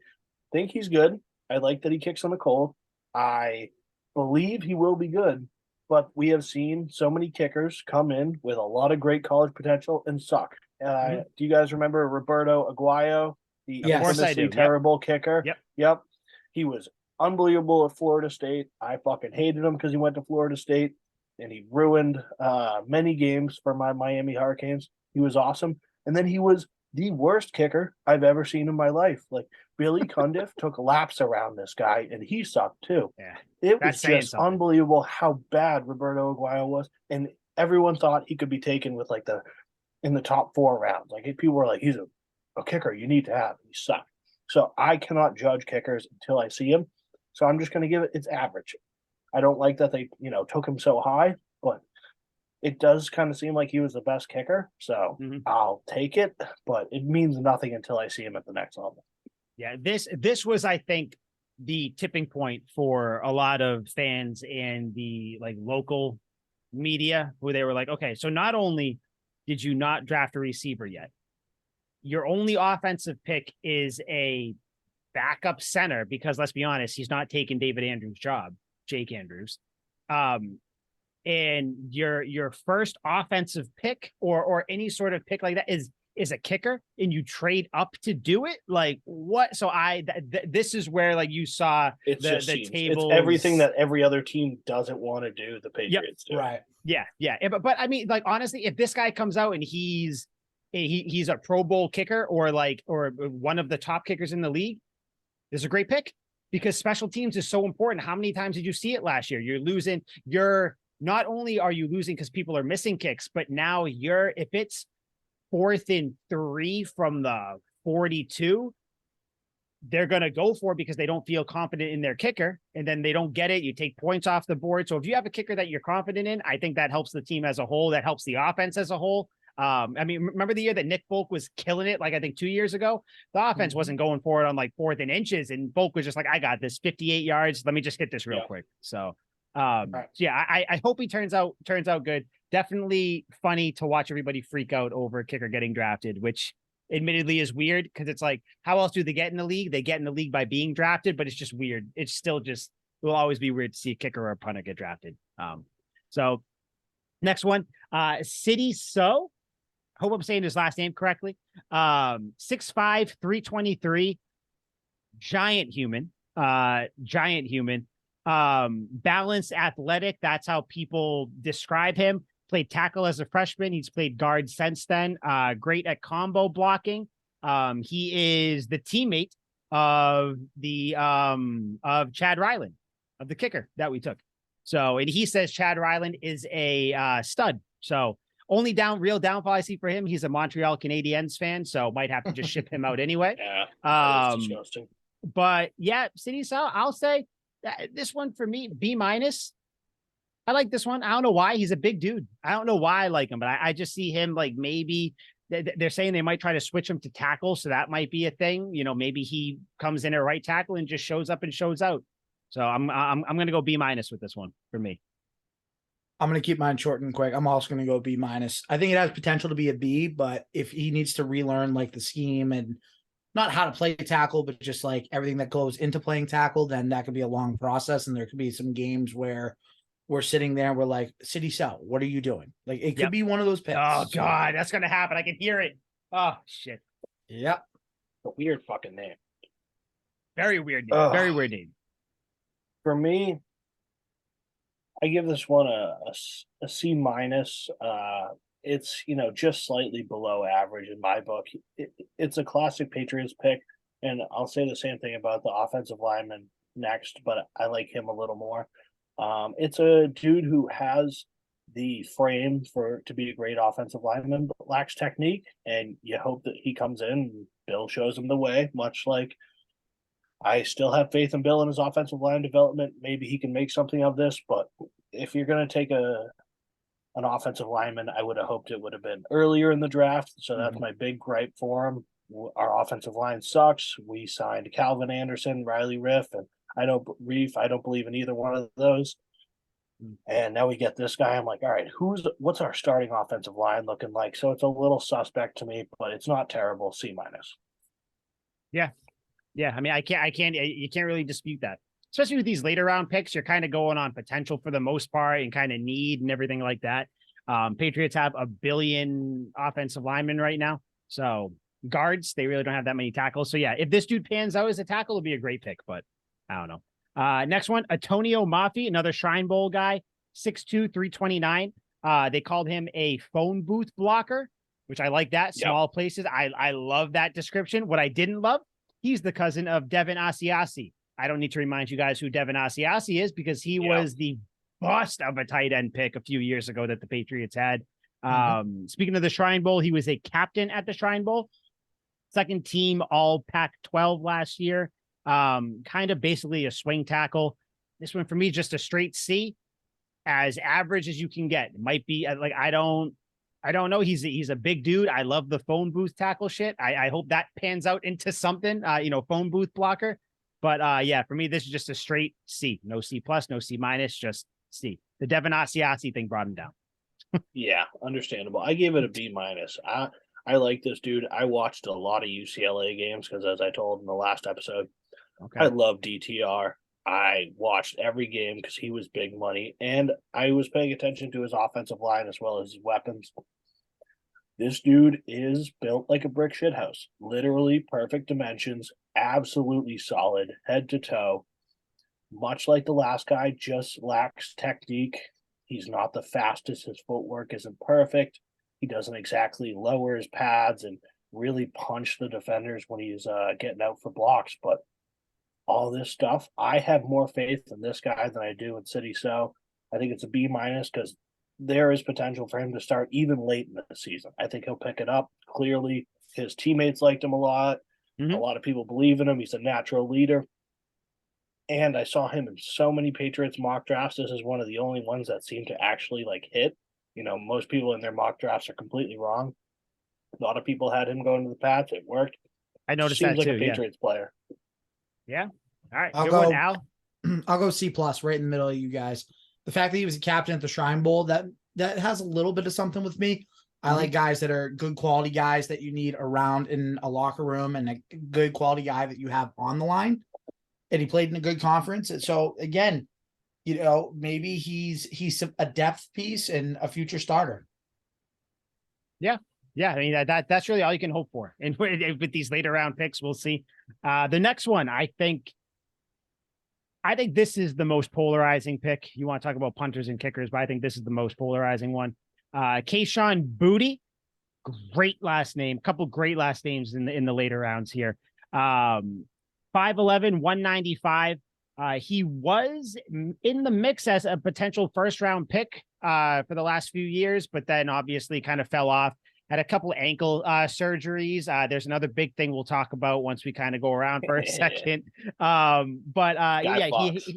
think he's good. I like that he kicks on the cold. I believe he will be good. But we have seen so many kickers come in with a lot of great college potential and suck. Do you guys remember Roberto Aguayo, the infamously terrible kicker? Yep. He was unbelievable at Florida State. I fucking hated him because he went to Florida State, and he ruined many games for my Miami Hurricanes. He was awesome. And then he was the worst kicker I've ever seen in my life. Like Billy Cundiff took laps around this guy, and he sucked too. Yeah, It that's was saying just something. unbelievable how bad Roberto Aguayo was, and everyone thought he could be taken with like in the top 4 rounds. Like people were like, he's a kicker you need to have. He sucked. So I cannot judge kickers until I see him. So I'm just going to give it its average. I don't like that they took him so high, but it does kind of seem like he was the best kicker. So I'll take it, but it means nothing until I see him at the next level. Yeah, this was, I think, the tipping point for a lot of fans and the like local media, who they were like, okay, so not only did you not draft a receiver yet, your only offensive pick is a backup center, because let's be honest, he's not taking David Andrews' job, Jake Andrews. And your first offensive pick or any sort of pick like that is a kicker, and you trade up to do it. Like what? So this is where like you saw the table. It's everything that every other team doesn't want to do. The Patriots do. Right. Yeah. But I mean, like honestly, if this guy comes out and he's a Pro Bowl kicker or one of the top kickers in the league, this is a great pick, because special teams is so important. How many times did you see it last year? You're losing. Not only are you losing because people are missing kicks, but now if it's 4th and 3 from the 42, they're going to go for it because they don't feel confident in their kicker, and then they don't get it. You take points off the board. So if you have a kicker that you're confident in, I think that helps the team as a whole. That helps the offense as a whole. I mean, remember the year that Nick Folk was killing it? Like I think 2 years ago, the offense wasn't going for it on like 4th and inches, and Folk was just like, I got this 58 yards. Let me just hit this real quick. So, yeah, I hope he turns out good. Definitely funny to watch everybody freak out over a kicker getting drafted, which admittedly is weird, because it's like, how else do they get in the league? They get in the league by being drafted, but it's just weird. It's still just, it will always be weird to see a kicker or a punter get drafted. So next one, Sidy Sow. Hope I'm saying his last name correctly. 6'5", 323, giant human. Balanced, athletic. That's how people describe him. Played tackle as a freshman. He's played guard since then. Great at combo blocking. He is the teammate of Chad Ryland, of the kicker that we took. So, and he says Chad Ryland is a stud. So only real downfall I see for him, he's a Montreal Canadiens fan, so might have to just ship him out anyway. Yeah, that's disgusting. But yeah, Sidy Sow, I'll say this one for me, B-. I like this one. I don't know why. He's a big dude. I don't know why I like him, but I just see him like maybe they're saying they might try to switch him to tackle, so that might be a thing. Maybe he comes in at right tackle and just shows up and shows out. So I'm gonna go B- with this one for me. I'm going to keep mine short and quick. I'm also going to go B-. I think it has potential to be a B, but if he needs to relearn like the scheme and not how to play tackle, but just like everything that goes into playing tackle, then that could be a long process. And there could be some games where we're sitting there and we're like, Sidy Sow, what are you doing? Like it could be one of those picks. Oh God, that's going to happen. I can hear it. Oh shit. Yep. A weird fucking name. Very weird name. Very weird name. For me, I give this one a C-. It's just slightly below average in my book. It's a classic Patriots pick, and I'll say the same thing about the offensive lineman next, but I like him a little more. It's a dude who has the frame to be a great offensive lineman, but lacks technique, and you hope that he comes in and Bill shows him the way, much like I still have faith in Bill and his offensive line development. Maybe he can make something of this, but if you're going to take an offensive lineman, I would have hoped it would have been earlier in the draft. So that's my big gripe for him. Our offensive line sucks. We signed Calvin Anderson, Riley Riff, and I don't believe in either one of those. And now we get this guy. I'm like, all right, what's our starting offensive line looking like? So it's a little suspect to me, but it's not terrible. C-. Yeah. Yeah. I mean, you can't really dispute that. Especially with these later round picks, you're kind of going on potential for the most part and kind of need and everything like that. Patriots have 1 billion offensive linemen right now. So guards, they really don't have that many tackles. So yeah, if this dude pans out as a tackle, it'll be a great pick, but I don't know. Next one, Atonio Mafi, another Shrine Bowl guy, 6'2", 329. They called him a phone booth blocker. which I like that. Yep. Small places. I love that description. What I didn't love, he's the cousin of Devin Asiasi. I don't need to remind you guys who Devin Asiasi is because he was the bust of a tight end pick a few years ago that the Patriots had. Speaking of the Shrine Bowl, he was a captain at the Shrine Bowl, second team all Pac-12 last year. Kind of basically a swing tackle. This one for me, just a straight C, as average as you can get. It might be like, I don't know. He's a big dude. I love the phone booth tackle shit. I hope that pans out into something, phone booth blocker. But yeah, for me, this is just a straight C. No C plus, no C minus, just C. The Devin Asiasi thing brought him down. Yeah, understandable. I gave it a B minus. I like this dude. I watched a lot of UCLA games because, as I told in the last episode, I love DTR. I watched every game because he was big money, and I was paying attention to his offensive line as well as his weapons. This dude is built like a brick shithouse. Literally perfect dimensions, absolutely solid, head to toe. Much like the last guy, just lacks technique. He's not the fastest. His footwork isn't perfect. He doesn't exactly lower his pads and really punch the defenders when he's getting out for blocks. But all this stuff, I have more faith in this guy than I do in Sidy Sow. I think it's a B minus because there is potential for him to start even late in the season. I think he'll pick it up. Clearly, his teammates liked him a lot. A lot of people believe in him. He's a natural leader. And I saw him in so many Patriots mock drafts. This is one of the only ones that seem to actually hit. Most people in their mock drafts are completely wrong. A lot of people had him going to the Pats. It worked. I noticed Seems that like too. a Patriots player. Yeah. All right. I'll Good go, one, Al. I'll go C plus right in the middle of you guys. The fact that he was a captain at the Shrine Bowl, that has a little bit of something with me. I like guys that are good quality guys that you need around in a locker room and a good quality guy that you have on the line. And he played in a good conference. And so again, maybe he's a depth piece and a future starter. Yeah. I mean, that's really all you can hope for. And with these later round picks, we'll see. The next one, I think this is the most polarizing pick. You want to talk about punters and kickers, but I think this is the most polarizing one. Kayshon Boutte, great last name. Couple great last names in the later rounds here. 5'11", 195. He was in the mix as a potential first round pick for the last few years, but then obviously kind of fell off. Had a couple ankle surgeries. There's another big thing we'll talk about once we kind of go around for a second.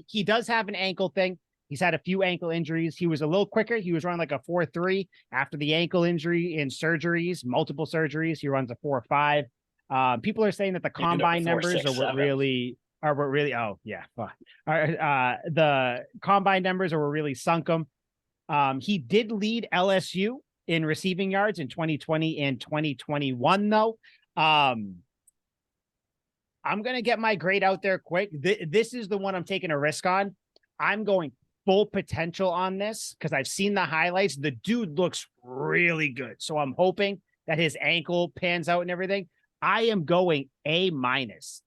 He does have an ankle thing. He's had a few ankle injuries. He was a little quicker. He was running like a 4.3 after the ankle injury and surgeries, multiple surgeries. He runs a 4.5. People are saying that the combine numbers are what really the combine numbers are what really sunk him. He did lead LSU in receiving yards in 2020 and 2021, though. I'm going to get my grade out there quick. This is the one I'm taking a risk on. I'm going full potential on this because I've seen the highlights. The dude looks really good. So I'm hoping that his ankle pans out and everything. I am going A minus.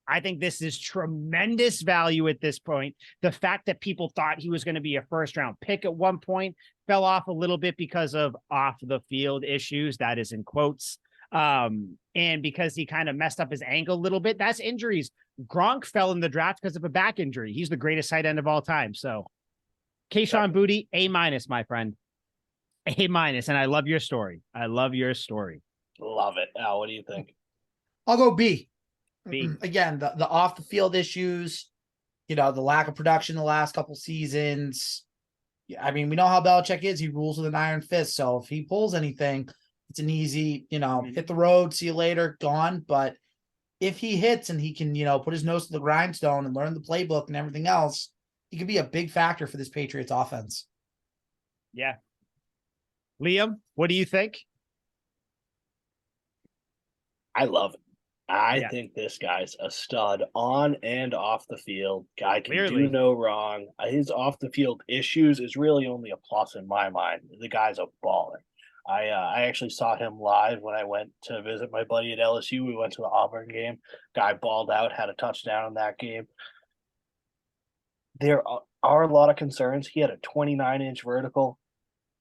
I think this is tremendous value at this point. The fact that people thought he was going to be a first round pick at one point fell off a little bit because of off the field issues. That is in quotes. And because he kind of messed up his ankle a little bit, that's injuries. Gronk fell in the draft because of a back injury. He's the greatest tight end of all time. So Kayshon Boutte, A minus, my friend. A minus. And I love your story. Love it. Al, what do you think? I'll go B. B. Again, the off the field issues, the lack of production the last couple seasons. I mean, we know how Belichick is. He rules with an iron fist. So if he pulls anything, it's an easy, hit the road, see you later, gone. But if he hits and he can, put his nose to the grindstone and learn the playbook and everything else, he could be a big factor for this Patriots offense. Yeah. Liam, what do you think? I love it. I think this guy's a stud on and off the field. Guy can do no wrong. His off the field issues is really only a plus in my mind. The guy's a baller. I actually saw him live when I went to visit my buddy at LSU. We went to the Auburn game. Guy balled out, had a touchdown in that game. There are a lot of concerns. He had a 29-inch vertical.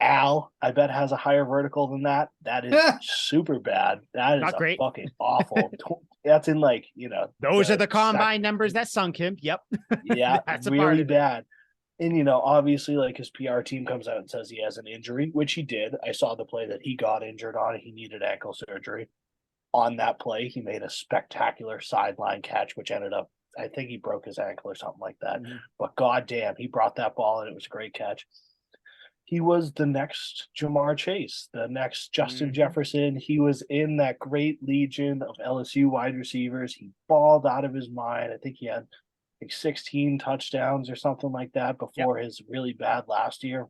Al, I bet, has a higher vertical than that. That is super bad. That is Not great. fucking awful. That's in Those are the combine numbers that sunk him. Yep. Yeah, That's a part really of it. bad. And obviously, like, his PR team comes out and says he has an injury, which he did. I saw the play that he got injured on. He needed ankle surgery. On that play, he made a spectacular sideline catch, which ended up, I think he broke his ankle or something like that. Mhm. But goddamn, he brought that ball and it was a great catch. He was the next Jamar Chase, the next Justin Mhm. Jefferson. He was in that great legion of LSU wide receivers. He balled out of his mind. I think he had like 16 touchdowns or something like that before his really bad last year.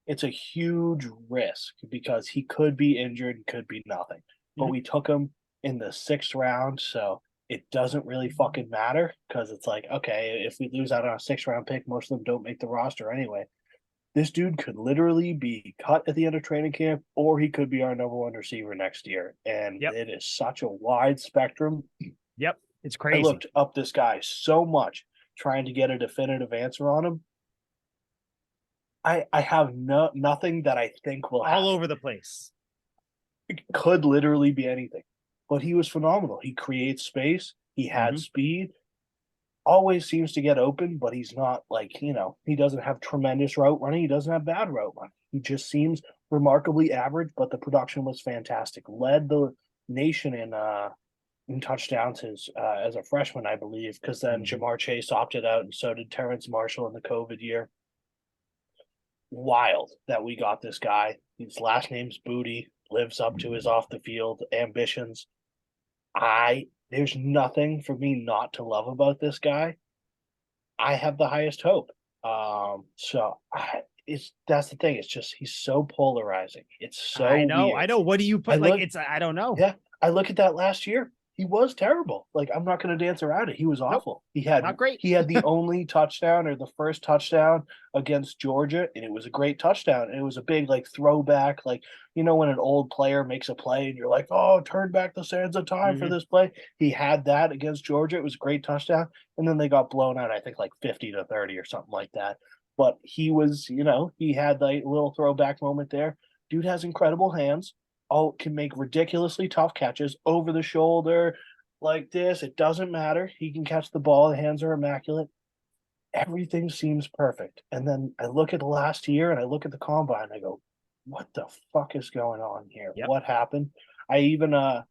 It's a huge risk because he could be injured, could be nothing. But we took him in the 6th round, so it doesn't really fucking matter because it's like, okay, if we lose out on a 6th round pick, most of them don't make the roster anyway. This dude could literally be cut at the end of training camp, or he could be our number 1 receiver next year. And it is such a wide spectrum. Yep. It's I crazy. looked up this guy so much trying to get a definitive answer on him. I have nothing that I think will happen. All over the place. It could literally be anything. But he was phenomenal. He creates space. He had speed. Always seems to get open, but he's not like, he doesn't have tremendous route running. He doesn't have bad route running. He just seems remarkably average, but the production was fantastic. Led the nation in touchdowns as a freshman, I believe, because then Jamar Chase opted out, and so did Terrence Marshall in the COVID year. Wild that we got this guy. His last name's Boutte, lives up to his off the field ambitions. There's nothing for me not to love about this guy. I have the highest hope. That's the thing. It's just he's so polarizing. It's so I know. weird. I know. What do you put? I don't know. Yeah, I look at that last year. He was terrible. Like, I'm not going to dance around it. He was awful. He had not great. He had the only touchdown, or the first touchdown, against Georgia, and it was a great touchdown. And it was a big throwback, when an old player makes a play and you're like, oh, turn back the sands of time for this play. He had that against Georgia. It was a great touchdown, and then they got blown out, I think 50-30 or something like that. But he was, he had a little throwback moment there. Dude has incredible hands. Can make ridiculously tough catches over the shoulder like this. It doesn't matter. He can catch the ball. The hands are immaculate. Everything seems perfect. And then I look at the last year and I look at the combine and I go, what the fuck is going on here? Yep. What happened? I even I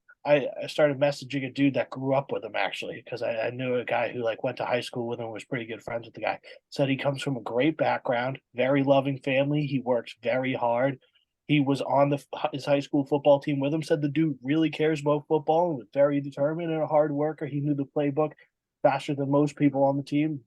started messaging a dude that grew up with him, actually, because I knew a guy who went to high school with him, was pretty good friends with the guy. Said he comes from a great background, very loving family. He works very hard. He was on his high school football team with him. Said the dude really cares about football and was very determined and a hard worker. He knew the playbook faster than most people on the team.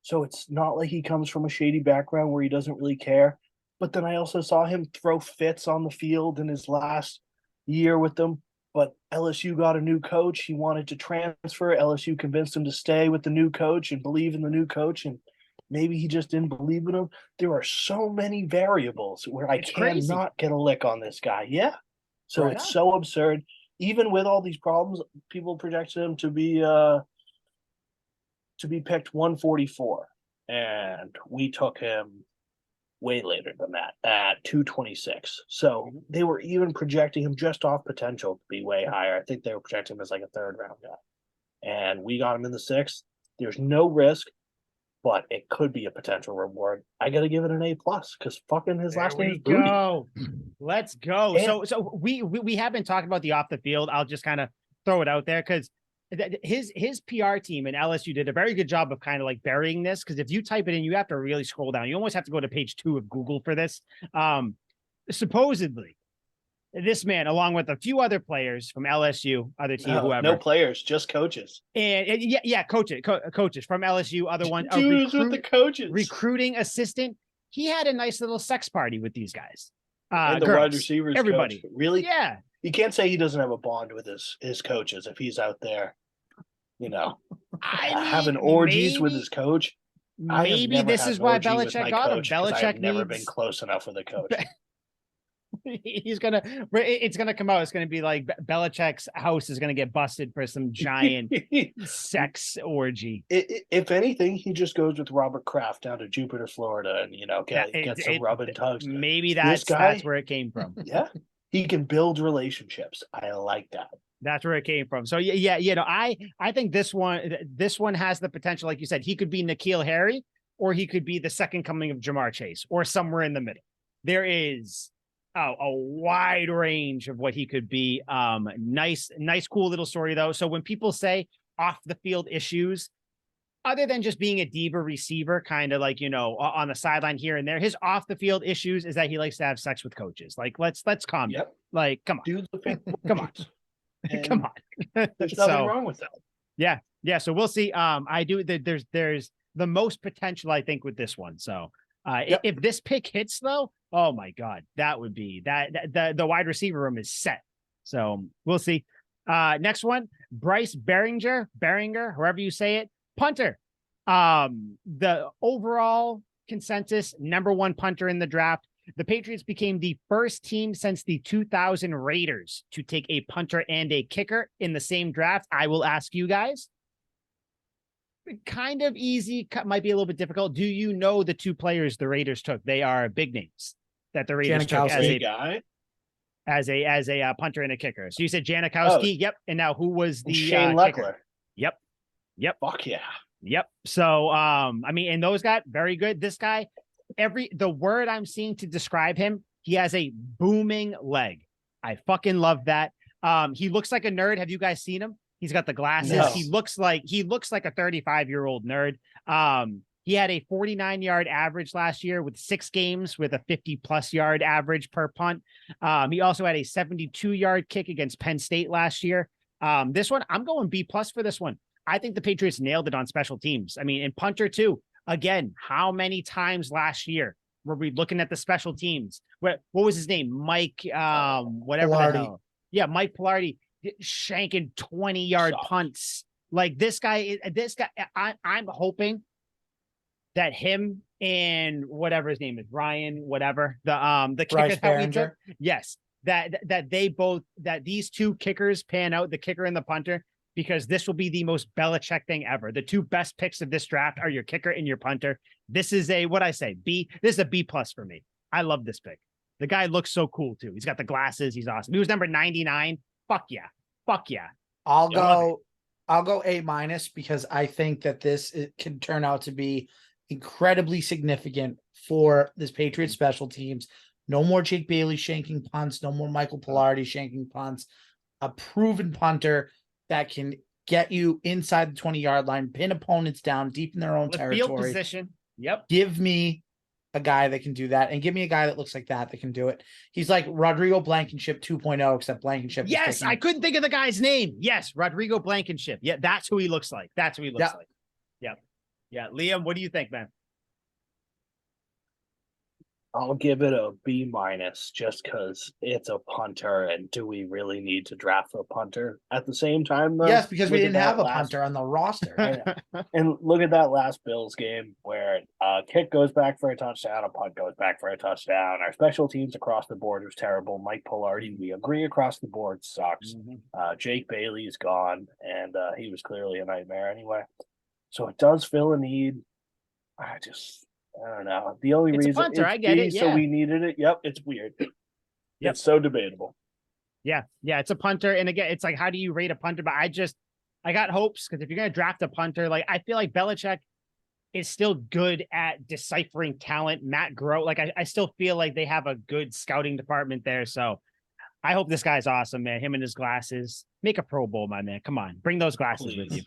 So it's not like he comes from a shady background where he doesn't really care. But then I also saw him throw fits on the field in his last year with them. But LSU got a new coach. He wanted to transfer. LSU convinced him to stay with the new coach and believe in the new coach. And maybe he just didn't believe in him. There are so many variables where I cannot get a lick on this guy. Yeah. So it's so absurd. Even with all these problems, people projected him to be picked 144. And we took him way later than that at 226. So they were even projecting him just off potential to be way higher. I think they were projecting him as a 3rd round guy. And we got him in the 6th. There's no risk, but it could be a potential reward. I got to give it an A+ because fucking his last name is Boutte. Let's go. And so we have been talking about the off the field. I'll just kind of throw it out there because his PR team and LSU did a very good job of kind of burying this. Because if you type it in, you have to really scroll down. You almost have to go to page 2 of Google for this. Supposedly, this man, along with a few other players from LSU, other team, whoever. No players, just coaches. And coaches from LSU, other one. Dudes with the coaches. Recruiting assistant. He had a nice little sex party with these guys. And the girls, wide receivers. everybody. Coach. Really? Yeah. You can't say he doesn't have a bond with his coaches if he's out there, having orgies with his coach. Maybe this is why Belichick got him. I've never been close enough with a coach. It's gonna come out. It's gonna be like Belichick's house is gonna get busted for some giant sex orgy. If anything, he just goes with Robert Kraft down to Jupiter, Florida, and get some rubbing tugs. Maybe This guy, that's where it came from. Yeah, he can build relationships. I like that. That's where it came from. So yeah, I think this one has the potential, like you said, he could be N'Keal Harry, or he could be the second coming of Jamar Chase, or somewhere in the middle. There is a wide range of what he could be. Nice, cool little story though. So when people say off the field issues, other than just being a diva receiver, kind of like, on the sideline here and there, his off the field issues is that he likes to have sex with coaches. Like, let's calm down. Like, come on, do the thing. come on, come on. There's nothing wrong with that. Yeah. So we'll see. There's the most potential, I think, with this one. So if this pick hits though, oh my God, that would be the wide receiver room is set. So we'll see. Next one, Bryce Baringer, however you say it, punter. The overall consensus #1 punter in the draft. The Patriots became the first team since the 2000 Raiders to take a punter and a kicker in the same draft. I will ask you guys. Kind of easy, might be a little bit difficult. Do you know the two players the Raiders took? They are big names that the Raiders took as a punter and a kicker. So you said Janikowski, yep. And now who was the Shane Leckler? Yep. Fuck yeah. Yep. So and those got very good. This guy, the word I'm seeing to describe him, he has a booming leg. I fucking love that. He looks like a nerd. Have you guys seen him? He's got the glasses. No. He looks like a 35-year-old nerd. He had a 49-yard average last year with 6 games with a 50+ yard average per punt. He also had a 72-yard kick against Penn State last year. This one, I'm going B+ for this one. I think the Patriots nailed it on special teams. I mean, and punter too. Again, how many times last year were we looking at the special teams? What was his name? Mike, whatever Pilardi. the hell. Yeah, Mike Pilardi. Shanking 20-yard punts. Like this guy, I'm hoping that him and whatever his name is, Ryan, whatever, the kicker that we took, yes, that these two kickers pan out, the kicker and the punter, because this will be the most Belichick thing ever. The two best picks of this draft are your kicker and your punter. This is B. This is a B+ for me. I love this pick. The guy looks so cool too. He's got the glasses. He's awesome. He was number 99. Fuck yeah. I'll go A- because I think that it can turn out to be incredibly significant for this Patriots special teams. No more Jake Bailey shanking punts. No more Michael Pilardi shanking punts. A proven punter that can get you inside the 20-yard line, pin opponents down deep in their own territory. Field position. Yep. Give me a guy that can do that, and give me a guy that looks like that can do it. He's like Rodrigo Blankenship 2.0, except Blankenship. Yes, I couldn't think of the guy's name. Yes, Rodrigo Blankenship. Yeah, that's who he looks like. Like. Yep. Yeah, Liam, what do you think, man? I'll give it a B- just because it's a punter, and do we really need to draft a punter at the same time? Though, yes, because we didn't have a punter on the roster. And look at that last Bills game where a kick goes back for a touchdown, a punt goes back for a touchdown. Our special teams across the board was terrible. Mike Pilardi, we agree across the board, sucks. Jake Bailey's gone, and he was clearly a nightmare anyway. So it does fill a need. I don't know. The only reason punter, I get it. Yeah. So we needed it. Yep, it's weird. Yep. It's so debatable. Yeah, it's a punter. And again, it's like, how do you rate a punter? But I got hopes, because if you're going to draft a punter, like I feel like Belichick is still good at deciphering talent. Matt Groh, like I still feel like they have a good scouting department there. So I hope this guy's awesome, man. Him and his glasses. Make a Pro Bowl, my man. Come on, bring those glasses with you.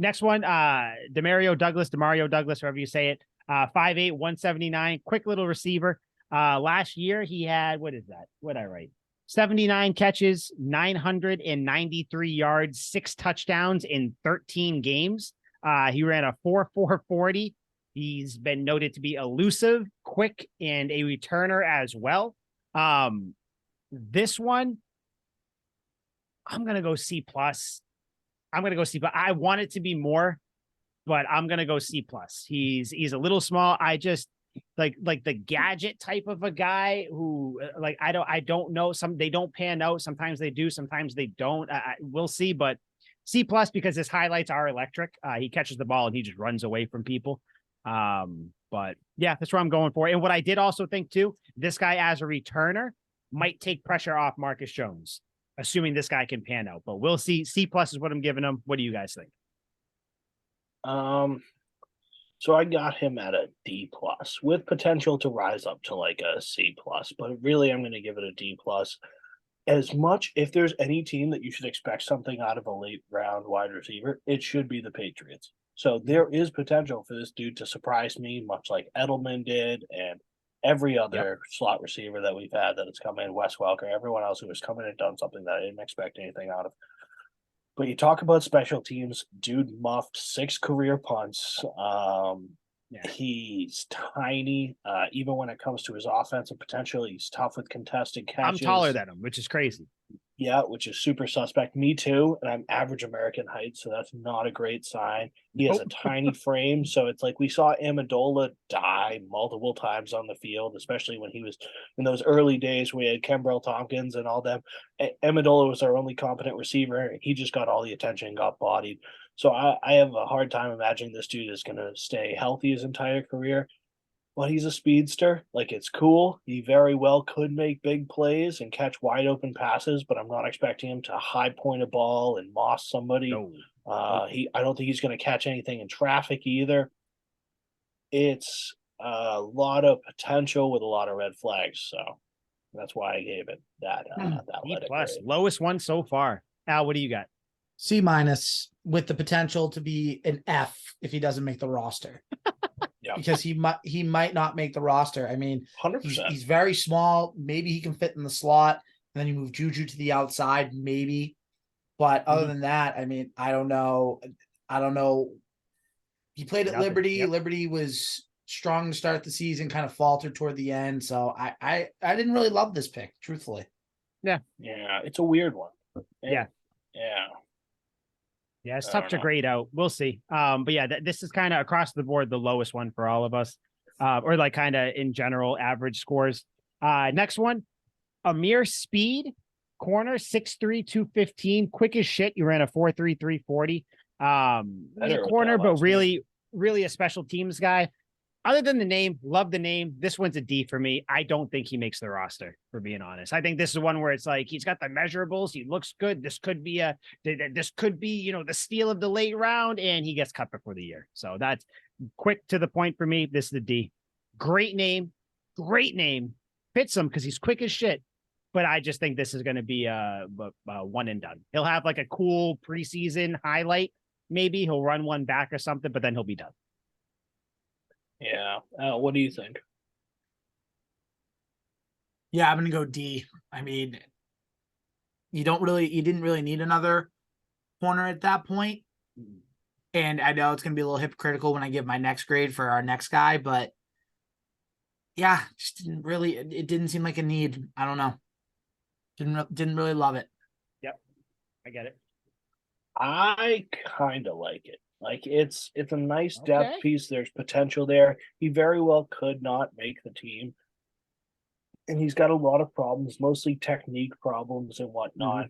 Next one, Demario Douglas, however you say it, 5'8", 179, quick little receiver. Last year, he had, what is that? What did I write? 79 catches, 993 yards, 6 touchdowns in 13 games. He ran a 4.40. He's been noted to be elusive, quick, and a returner as well. This one, I'm going to go C+. But I want it to be more, but I'm going to go C+. He's a little small. like the gadget type of a guy who like I don't know. They don't pan out. Sometimes they do. Sometimes they don't. We'll see. But C+ because his highlights are electric. He catches the ball and he just runs away from people. But yeah, that's what I'm going for. And what I did also think too, this guy as a returner might take pressure off Marcus Jones, assuming this guy can pan out. But we'll see. C+ is what I'm giving him. What do you guys think? So I got him at a D+ with potential to rise up to like a C+, but really I'm going to give it a D+. As much, if there's any team that you should expect something out of a late round wide receiver, it should be the Patriots. So there is potential for this dude to surprise me, much like Edelman did, and every other slot receiver that we've had that has come in, Wes Welker, everyone else who has come in and done something that I didn't expect anything out of. But you talk about special teams, dude muffed 6 career punts. He's tiny. Even when it comes to his offensive potential, he's tough with contested catches. I'm taller than him, which is crazy. Yeah, which is super suspect. Me too. And I'm average American height, so that's not a great sign. He has a tiny frame, so it's like we saw Amendola die multiple times on the field, especially when he was in those early days we had Kembrell Tompkins and all them. Amendola was our only competent receiver. He just got all the attention, got bodied. So I have a hard time imagining this dude is going to stay healthy his entire career. But he's a speedster. Like, it's cool. He very well could make big plays and catch wide open passes, but I'm not expecting him to high point a ball and moss somebody. No. I don't think he's going to catch anything in traffic either. It's a lot of potential with a lot of red flags. So that's why I gave it that B+, grade. lowest one so far. Al, what do you got? C- with the potential to be an F if he doesn't make the roster. Yeah. Because he might not make the roster. I mean, 100%. He's very small. Maybe he can fit in the slot. And then you move Juju to the outside, maybe. But other than that, I mean, I don't know. He played at Liberty. Yep. Liberty was strong to start the season, kind of faltered toward the end. So I didn't really love this pick, truthfully. Yeah. Yeah, it's a weird one. Yeah. Yeah, it's tough to grade out. We'll see. But yeah, this is kind of across the board the lowest one for all of us, or like kind of in general average scores. Next one, Ameer Speed, corner 6'3", 215, quick as shit. You ran a 4.3, 340. Corner, but really a special teams guy. Other than the name, love the name. This one's a D for me. I don't think he makes the roster, for being honest. I think this is one where it's like he's got the measurables. He looks good. This could be the steal of the late round, and he gets cut before the year. So that's quick to the point for me. This is the D. Great name. Fits him because he's quick as shit. But I just think this is going to be a one and done. He'll have like a cool preseason highlight. Maybe he'll run one back or something, but then he'll be done. Yeah. What do you think? Yeah, I'm gonna go D. I mean, you didn't really need another corner at that point. And I know it's gonna be a little hypocritical when I give my next grade for our next guy, but yeah, just it didn't seem like a need. I don't know. Didn't really love it. Yep. I get it. I kind of like it. Like, it's a nice depth piece. There's potential there. He very well could not make the team. And he's got a lot of problems, mostly technique problems and whatnot.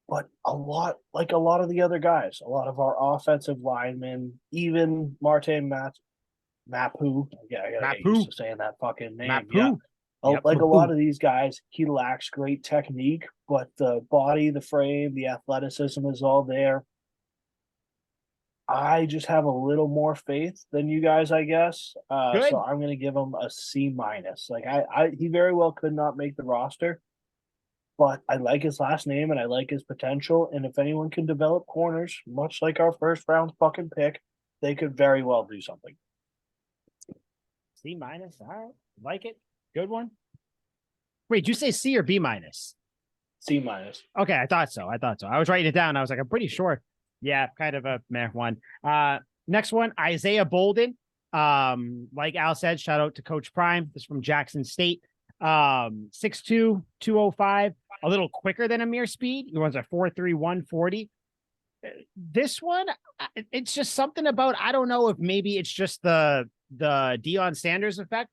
But a lot of the other guys, a lot of our offensive linemen, even Marte Mapu. Yeah, I gotta get used to saying that fucking name. Mapu. Yeah. Yep. Like a lot of these guys, he lacks great technique, but the body, the frame, the athleticism is all there. I just have a little more faith than you guys, I guess. So I'm going to give him a C-. Like, he very well could not make the roster, but I like his last name and I like his potential. And if anyone can develop corners, much like our first round fucking pick, they could very well do something. C-. All right. Like it. Good one. Wait, did you say C or B-? C-. Okay, I thought so. I was writing it down. I was like, I'm pretty sure. Yeah, kind of a meh one. Next one, Isaiah Bolden. Like Al said, shout out to Coach Prime. This is from Jackson State. 6'2", 205, a little quicker than Ameer Speed. He runs a 4.3, 140. This one, it's just something about, I don't know if maybe it's just the the Deion Sanders effect.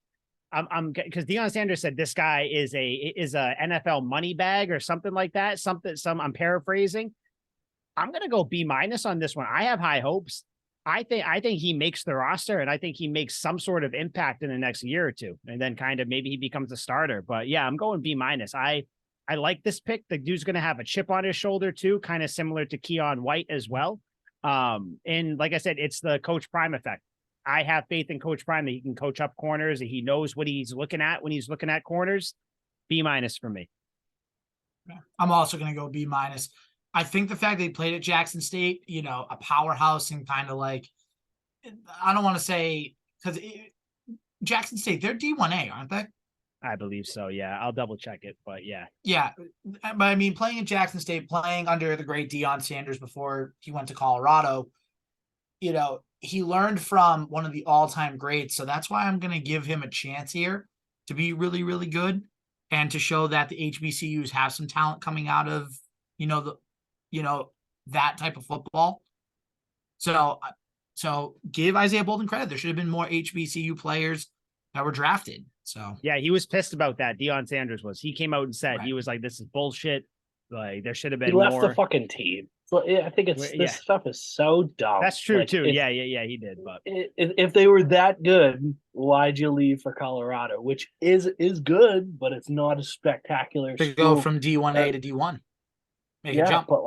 I'm because Deion Sanders said this guy is a NFL money bag or something like that. I'm paraphrasing. I'm gonna go B- on this one. I have high hopes. I think he makes the roster, and I think he makes some sort of impact in the next year or two, and then kind of maybe he becomes a starter. But yeah, I'm going B-. I like this pick. The dude's gonna have a chip on his shoulder too, kind of similar to Keion White as well. And like I said, it's the Coach Prime effect. I have faith in Coach Prime that he can coach up corners, that he knows what he's looking at when he's looking at corners. B- for me. I'm also going to go B-. I think the fact they played at Jackson State, a powerhouse and kind of like, I don't want to say, because Jackson State, they're D1A, aren't they? I believe so. Yeah. I'll double check it, but yeah. Yeah. But I mean, playing at Jackson State, playing under the great Deion Sanders before he went to Colorado, he learned from one of the all-time greats. So that's why I'm going to give him a chance here to be really, really good and to show that the HBCUs have some talent coming out of, that type of football. So give Isaiah Bolden credit. There should have been more HBCU players that were drafted. So yeah, he was pissed about that. Deion Sanders was. He came out and said, Right. He was like, "This is bullshit. Like there should have been." He left more. the fucking team. So I think this stuff is so dumb. That's true Like, too. Yeah, he did. But if they were that good, why'd you leave for Colorado? Which is good, but it's not a spectacular. to go from D1A to D1, make a jump. But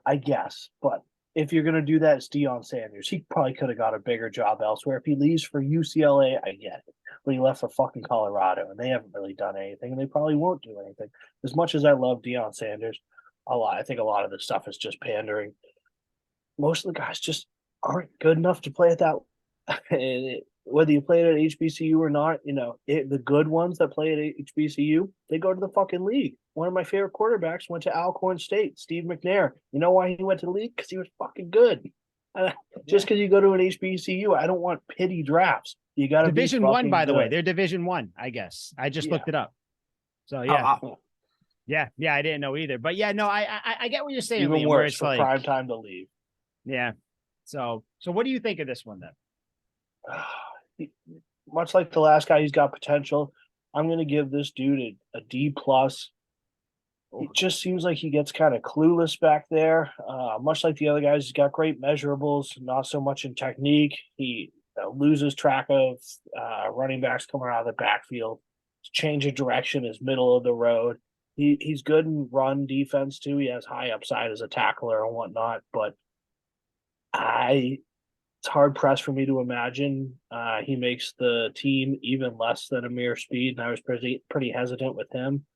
I guess. But if you're gonna do that, it's Deion Sanders. He probably could have got a bigger job elsewhere. If he leaves for UCLA, I get it. But he left for fucking Colorado, and they haven't really done anything, and they probably won't do anything. As much as I love Deion Sanders, I think a lot of this stuff is just pandering. Most of the guys just aren't good enough to play at that. Whether you play it at HBCU or not, the good ones that play at HBCU, they go to the fucking league. One of my favorite quarterbacks went to Alcorn State, Steve McNair. You know why he went to the league? Because he was fucking good. Just because you go to an HBCU, I don't want pity drafts. You got to Division One, by the way. They're Division One, I guess. I just looked it up. So yeah. Yeah, I didn't know either. But yeah, no, I get what you're saying. Even Liam, worse, where it's for like prime time to leave. Yeah. So what do you think of this one then? Much like the last guy, he's got potential. I'm going to give this dude a D+. It just seems like he gets kind of clueless back there. Much like the other guys, he's got great measurables, not so much in technique. He loses track of running backs coming out of the backfield. His change of direction is middle of the road. He's good in run defense too. He has high upside as a tackler and whatnot, but it's hard pressed for me to imagine he makes the team even less than Ameer Speed, and I was pretty hesitant with him.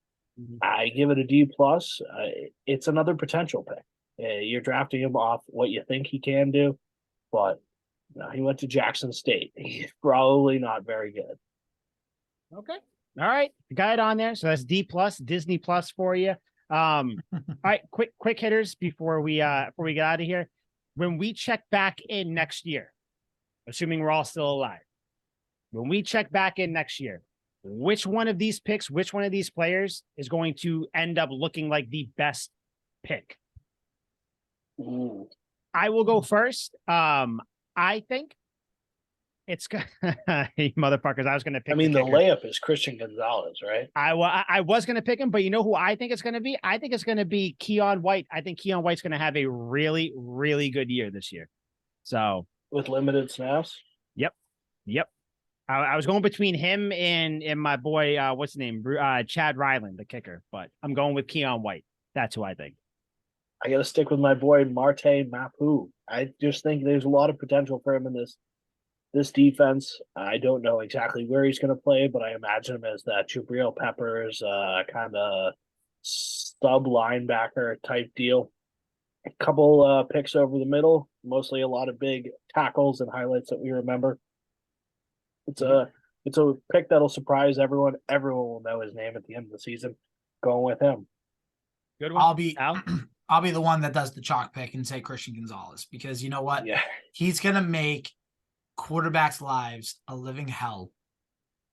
Mm-hmm. I give it a D+. It's another potential pick. You're drafting him off what you think he can do, but he went to Jackson State. He's probably not very good. Okay. All right. Got it on there. So that's D+, Disney Plus for you. All right, quick hitters before we get out of here. When we check back in next year, assuming we're all still alive, when we check back in next year, which one of these picks, which one of these players is going to end up looking like the best pick? Ooh. I will go first. I think it's motherfuckers. I was going to pick. The layup is Christian Gonzalez, right? I was going to pick him, but you know who I think it's going to be? I think it's going to be Keion White. I think Keion White's going to have a really, really good year this year. So with limited snaps. Yep. I was going between him and my boy, what's his name? Chad Ryland, the kicker, but I'm going with Keion White. That's who I think. I got to stick with my boy, Marte Mapu. I just think there's a lot of potential for him in this defense. I don't know exactly where he's going to play, but I imagine him as that Jabril Peppers kind of sub linebacker type deal. A couple picks over the middle, mostly a lot of big tackles and highlights that we remember. It's a pick that'll surprise everyone. Everyone will know his name at the end of the season. Going with him. Good one. I'll be the one that does the chalk pick and say Christian Gonzalez, because you know what? Yeah. He's going to make quarterbacks' lives a living hell.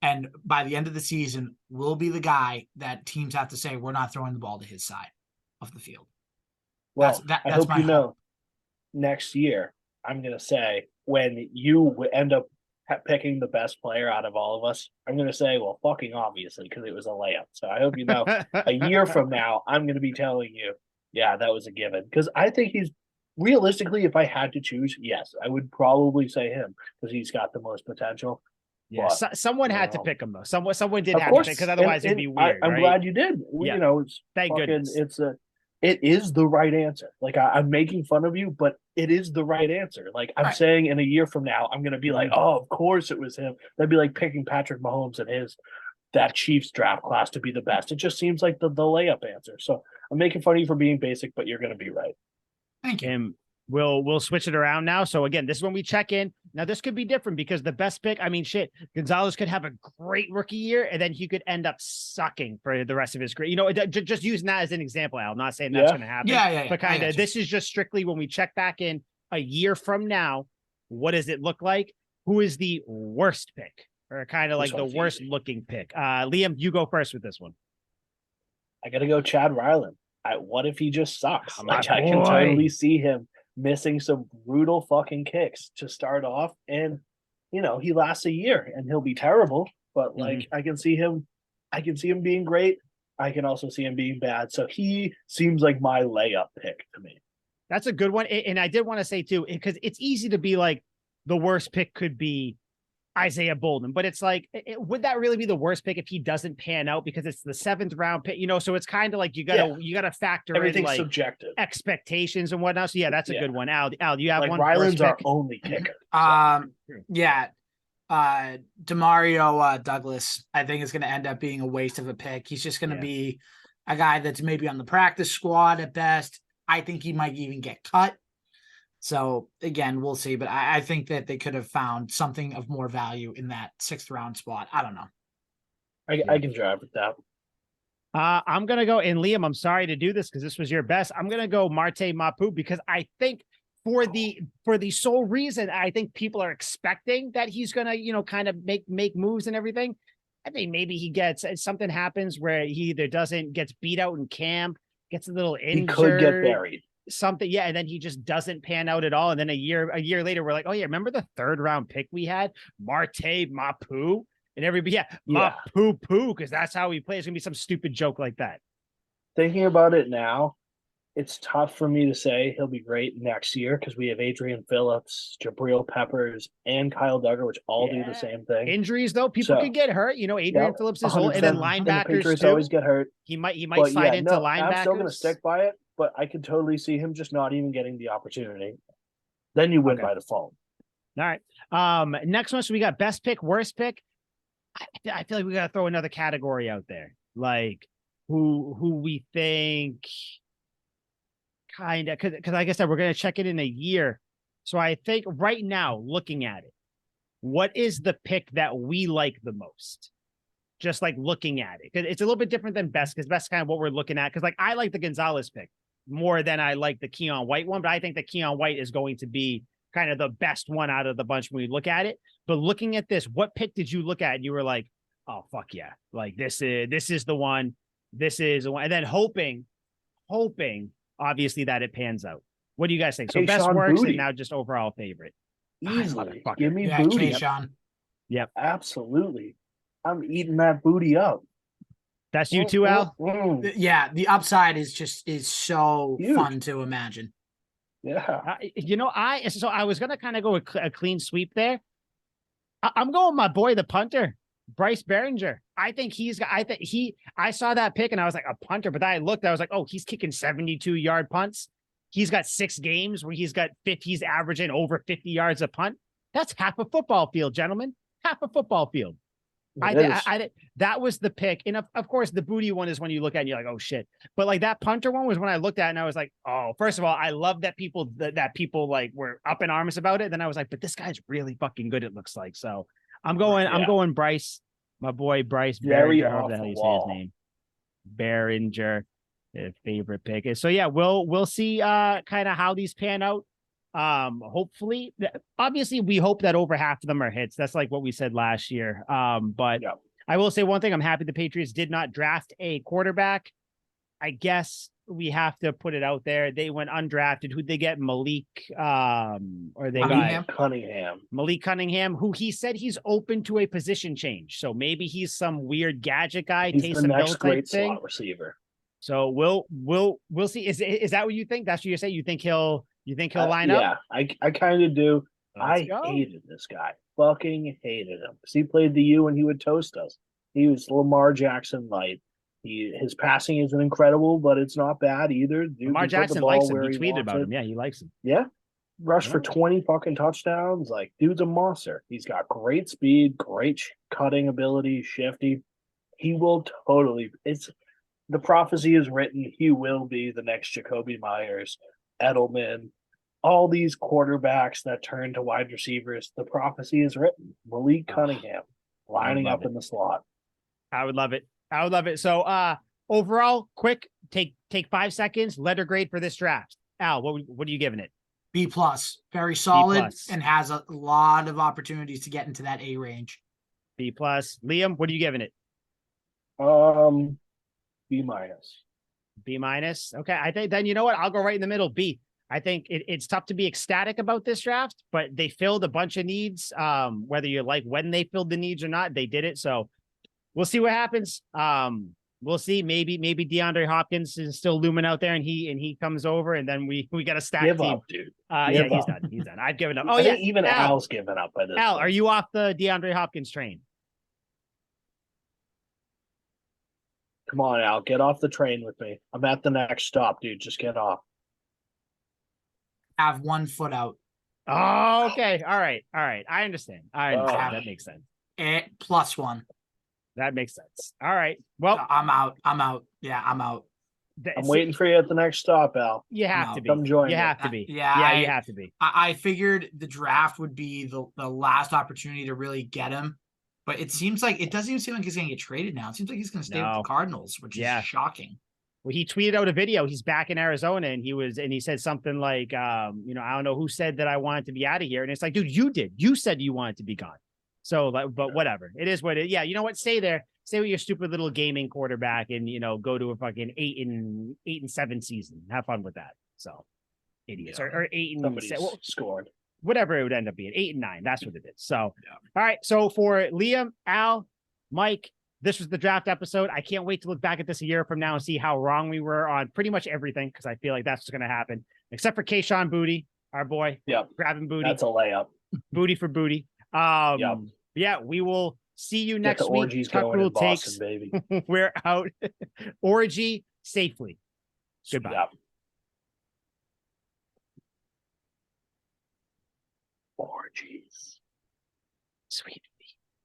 And by the end of the season, will be the guy that teams have to say, we're not throwing the ball to his side of the field. Well, I hope you know, next year, I'm going to say, when you end up picking the best player out of all of us, I'm going to say, well, fucking obviously, because it was a layup. So I hope you know a year from now, I'm going to be telling you, yeah, that was a given. Because I think he's realistically, if I had to choose, yes, I would probably say him because he's got the most potential. Yeah, someone had to pick him though. Someone did of have course, to pick because otherwise it'd be weird. I'm right? glad you did. Yeah. You know, it's Thank goodness. It is the right answer. Like I'm making fun of you, but it is the right answer. Like I'm saying, in a year from now, I'm gonna be like, oh, of course it was him. That'd be like picking Patrick Mahomes and that Chiefs draft class to be the best. It just seems like the layup answer. So I'm making fun of you for being basic, but you're gonna be right. Thank you. We'll switch it around now. So again, this is when we check in. Now this could be different because the best pick, I mean, shit, Gonzalez could have a great rookie year and then he could end up sucking for the rest of his career. You know, just using that as an example, Al, I'm not saying that's going to happen. Yeah. But kind of, this is just strictly when we check back in a year from now, what does it look like? Who is the worst pick or kind of like the worst looking pick? Liam, you go first with this one. I got to go Chad Ryland. What if he just sucks? Oh, like I can totally see him missing some brutal fucking kicks to start off, and you know he lasts a year and he'll be terrible, but like I can see him being great. I can also see him being bad, so he seems like my layup pick to me. That's a good one. And I did want to say too, because it's easy to be like the worst pick could be Isaiah Bolden, but it's like, would that really be the worst pick if he doesn't pan out because it's the 7th round pick, you know? So it's kind of like you gotta factor everything's in like subjective expectations and whatnot. So yeah, that's a good one. Al, do you have like one? Ryland's our only kicker. Demario Douglas, I think is going to end up being a waste of a pick. He's just going to be a guy that's maybe on the practice squad at best. I think he might even get cut. So again, we'll see. But I think that they could have found something of more value in that 6th round spot. I don't know. I can drive with that. I'm gonna go, and Liam, I'm sorry to do this because this was your best. I'm gonna go Marte Mapu because I think for the sole reason I think people are expecting that he's gonna, you know, kind of make moves and everything. I think maybe he gets something happens where he either gets beat out in camp, gets a little injured. He could get buried. Something, and then he just doesn't pan out at all. And then a year later, we're like, oh yeah, remember the 3rd round pick we had, Marte Mapu, and everybody, Mapu, because that's how he plays. It's gonna be some stupid joke like that. Thinking about it now, it's tough for me to say he'll be great next year because we have Adrian Phillips, Jabril Peppers, and Kyle Duggar, which all do the same thing. Injuries though, people could get hurt. You know, Adrian Phillips is old, and then linebackers and the too. Always get hurt. He might slide into linebackers. I'm still going to stick by it, but I could totally see him just not even getting the opportunity. Then you win by default. All right. Next one, so we got best pick, worst pick. I feel like we got to throw another category out there, like who we think. Kind of, because like I said, we're going to check it in a year. So I think right now, looking at it, what is the pick that we like the most? Just like looking at it, because it's a little bit different than best, because best kind of what we're looking at. Because like I like the Gonzalez pick more than I like the Keion White one, but I think the Keion White is going to be kind of the best one out of the bunch when we look at it. But looking at this, what pick did you look at and you were like, oh fuck yeah, like this is the one, this is the one, and then hoping obviously that it pans out. What do you guys think? So best works and now just overall favorite. Easily. Give me Boutte. Kayshon. Yep. Absolutely. I'm eating that booty up. That's you too, Al? Yeah, the upside is so huge. Fun to imagine. Yeah. I was going to kind of go a clean sweep there. I'm going my boy, the punter, Bryce Baringer. I saw that pick and I was like, a punter, but then I looked, I was like, oh, he's kicking 72-yard punts. He's got 6 games where he's averaging over 50 yards a punt. That's half a football field, gentlemen. Half a football field. That was the pick. And of course, the Boutte one is when you look at it and you're like, oh shit. But like that punter one was when I looked at it and I was like, oh, first of all, I love that people like were up in arms about it. Then I was like, but this guy's really fucking good, it looks like. So I'm going Bryce, my boy Bryce Baringer, however the hell you say his name. Baringer, favorite pick. So yeah, we'll see kind of how these pan out. Hopefully, obviously we hope that over half of them are hits. That's like what we said last year. But I will say one thing, I'm happy the Patriots did not draft a quarterback. I guess we have to put it out there. They went undrafted. Who'd they get? Malik, or they Cunningham. got Cunningham. Malik Cunningham, who he said he's open to a position change. So maybe he's some weird gadget guy, He's the Taysom Hill next type great thing. slot receiver. So we'll see. Is that what you think? That's what you're saying? You think he'll line up? Yeah, I kind of do. Let's I go. hated this guy. Fucking hated him. Because he played the U and he would toast us. He was Lamar Jackson light. His passing isn't incredible, but it's not bad either. Dude Lamar can put the Jackson ball likes him. where He tweeted wants about it. him. Yeah, he likes him. Yeah. Rushed for Yeah. 20 fucking touchdowns. Like, dude's a monster. He's got great speed, great cutting ability, shifty. He will totally the prophecy is written. He will be the next Jacoby Myers, Edelman, all these quarterbacks that turn to wide receivers. The prophecy is written. Malik Cunningham lining up in the slot. I would love it. I would love it. So overall, quick, take 5 seconds, letter grade for this draft. Al, what are you giving it? B+, very solid, B+. and has a lot of opportunities to get into that A range. B+. Liam, what are you giving it? B minus. B-. Okay. I think then you know what? I'll go right in the middle. B. I think it's tough to be ecstatic about this draft, but they filled a bunch of needs. Whether you like when they filled the needs or not, they did it. So we'll see what happens. We'll see. Maybe DeAndre Hopkins is still looming out there, and he comes over, and then we got a stack Give team. up, dude. Yeah, he's up. done. He's done. I've given up. I Oh yeah, think even Al's given up by this Al, point. are you off the DeAndre Hopkins train? Come on, Al. Get off the train with me. I'm at the next stop, dude. Just get off. Have 1 foot out. Oh, okay. All right. I understand. That makes sense. +1. That makes sense. All right. Well, I'm out. Yeah, I'm out. I'm waiting for you at the next stop, Al. You have No. to be. Come join You me. have to be. Yeah, you have to be. I figured the draft would be the last opportunity to really get him, but it doesn't even seem like he's going to get traded now. It seems like he's going to stay with the Cardinals, which is shocking. Well, he tweeted out a video. He's back in Arizona, and he said something like, I don't know who said that I wanted to be out of here, and it's like, dude, you did. You said you wanted to be gone. So, but whatever. It is what it. Yeah, you know what? Stay there. Stay with your stupid little gaming quarterback, and go to a fucking 8-7 season. Have fun with that. So, idiots or 8-7. Scored. Whatever it would end up being, 8-9. That's what it is. So, all right. So for Liam, Al, Mike, this was the draft episode. I can't wait to look back at this a year from now and see how wrong we were on pretty much everything, because I feel like that's what's going to happen, except for Kayshon Boutte, our boy. Yeah, grabbing Boutte. That's a layup. Booty for booty. Yeah, we will see you next week. Orgies going in Boston, baby. We're out. Orgy safely. Goodbye. Yep. Orgies. Sweet.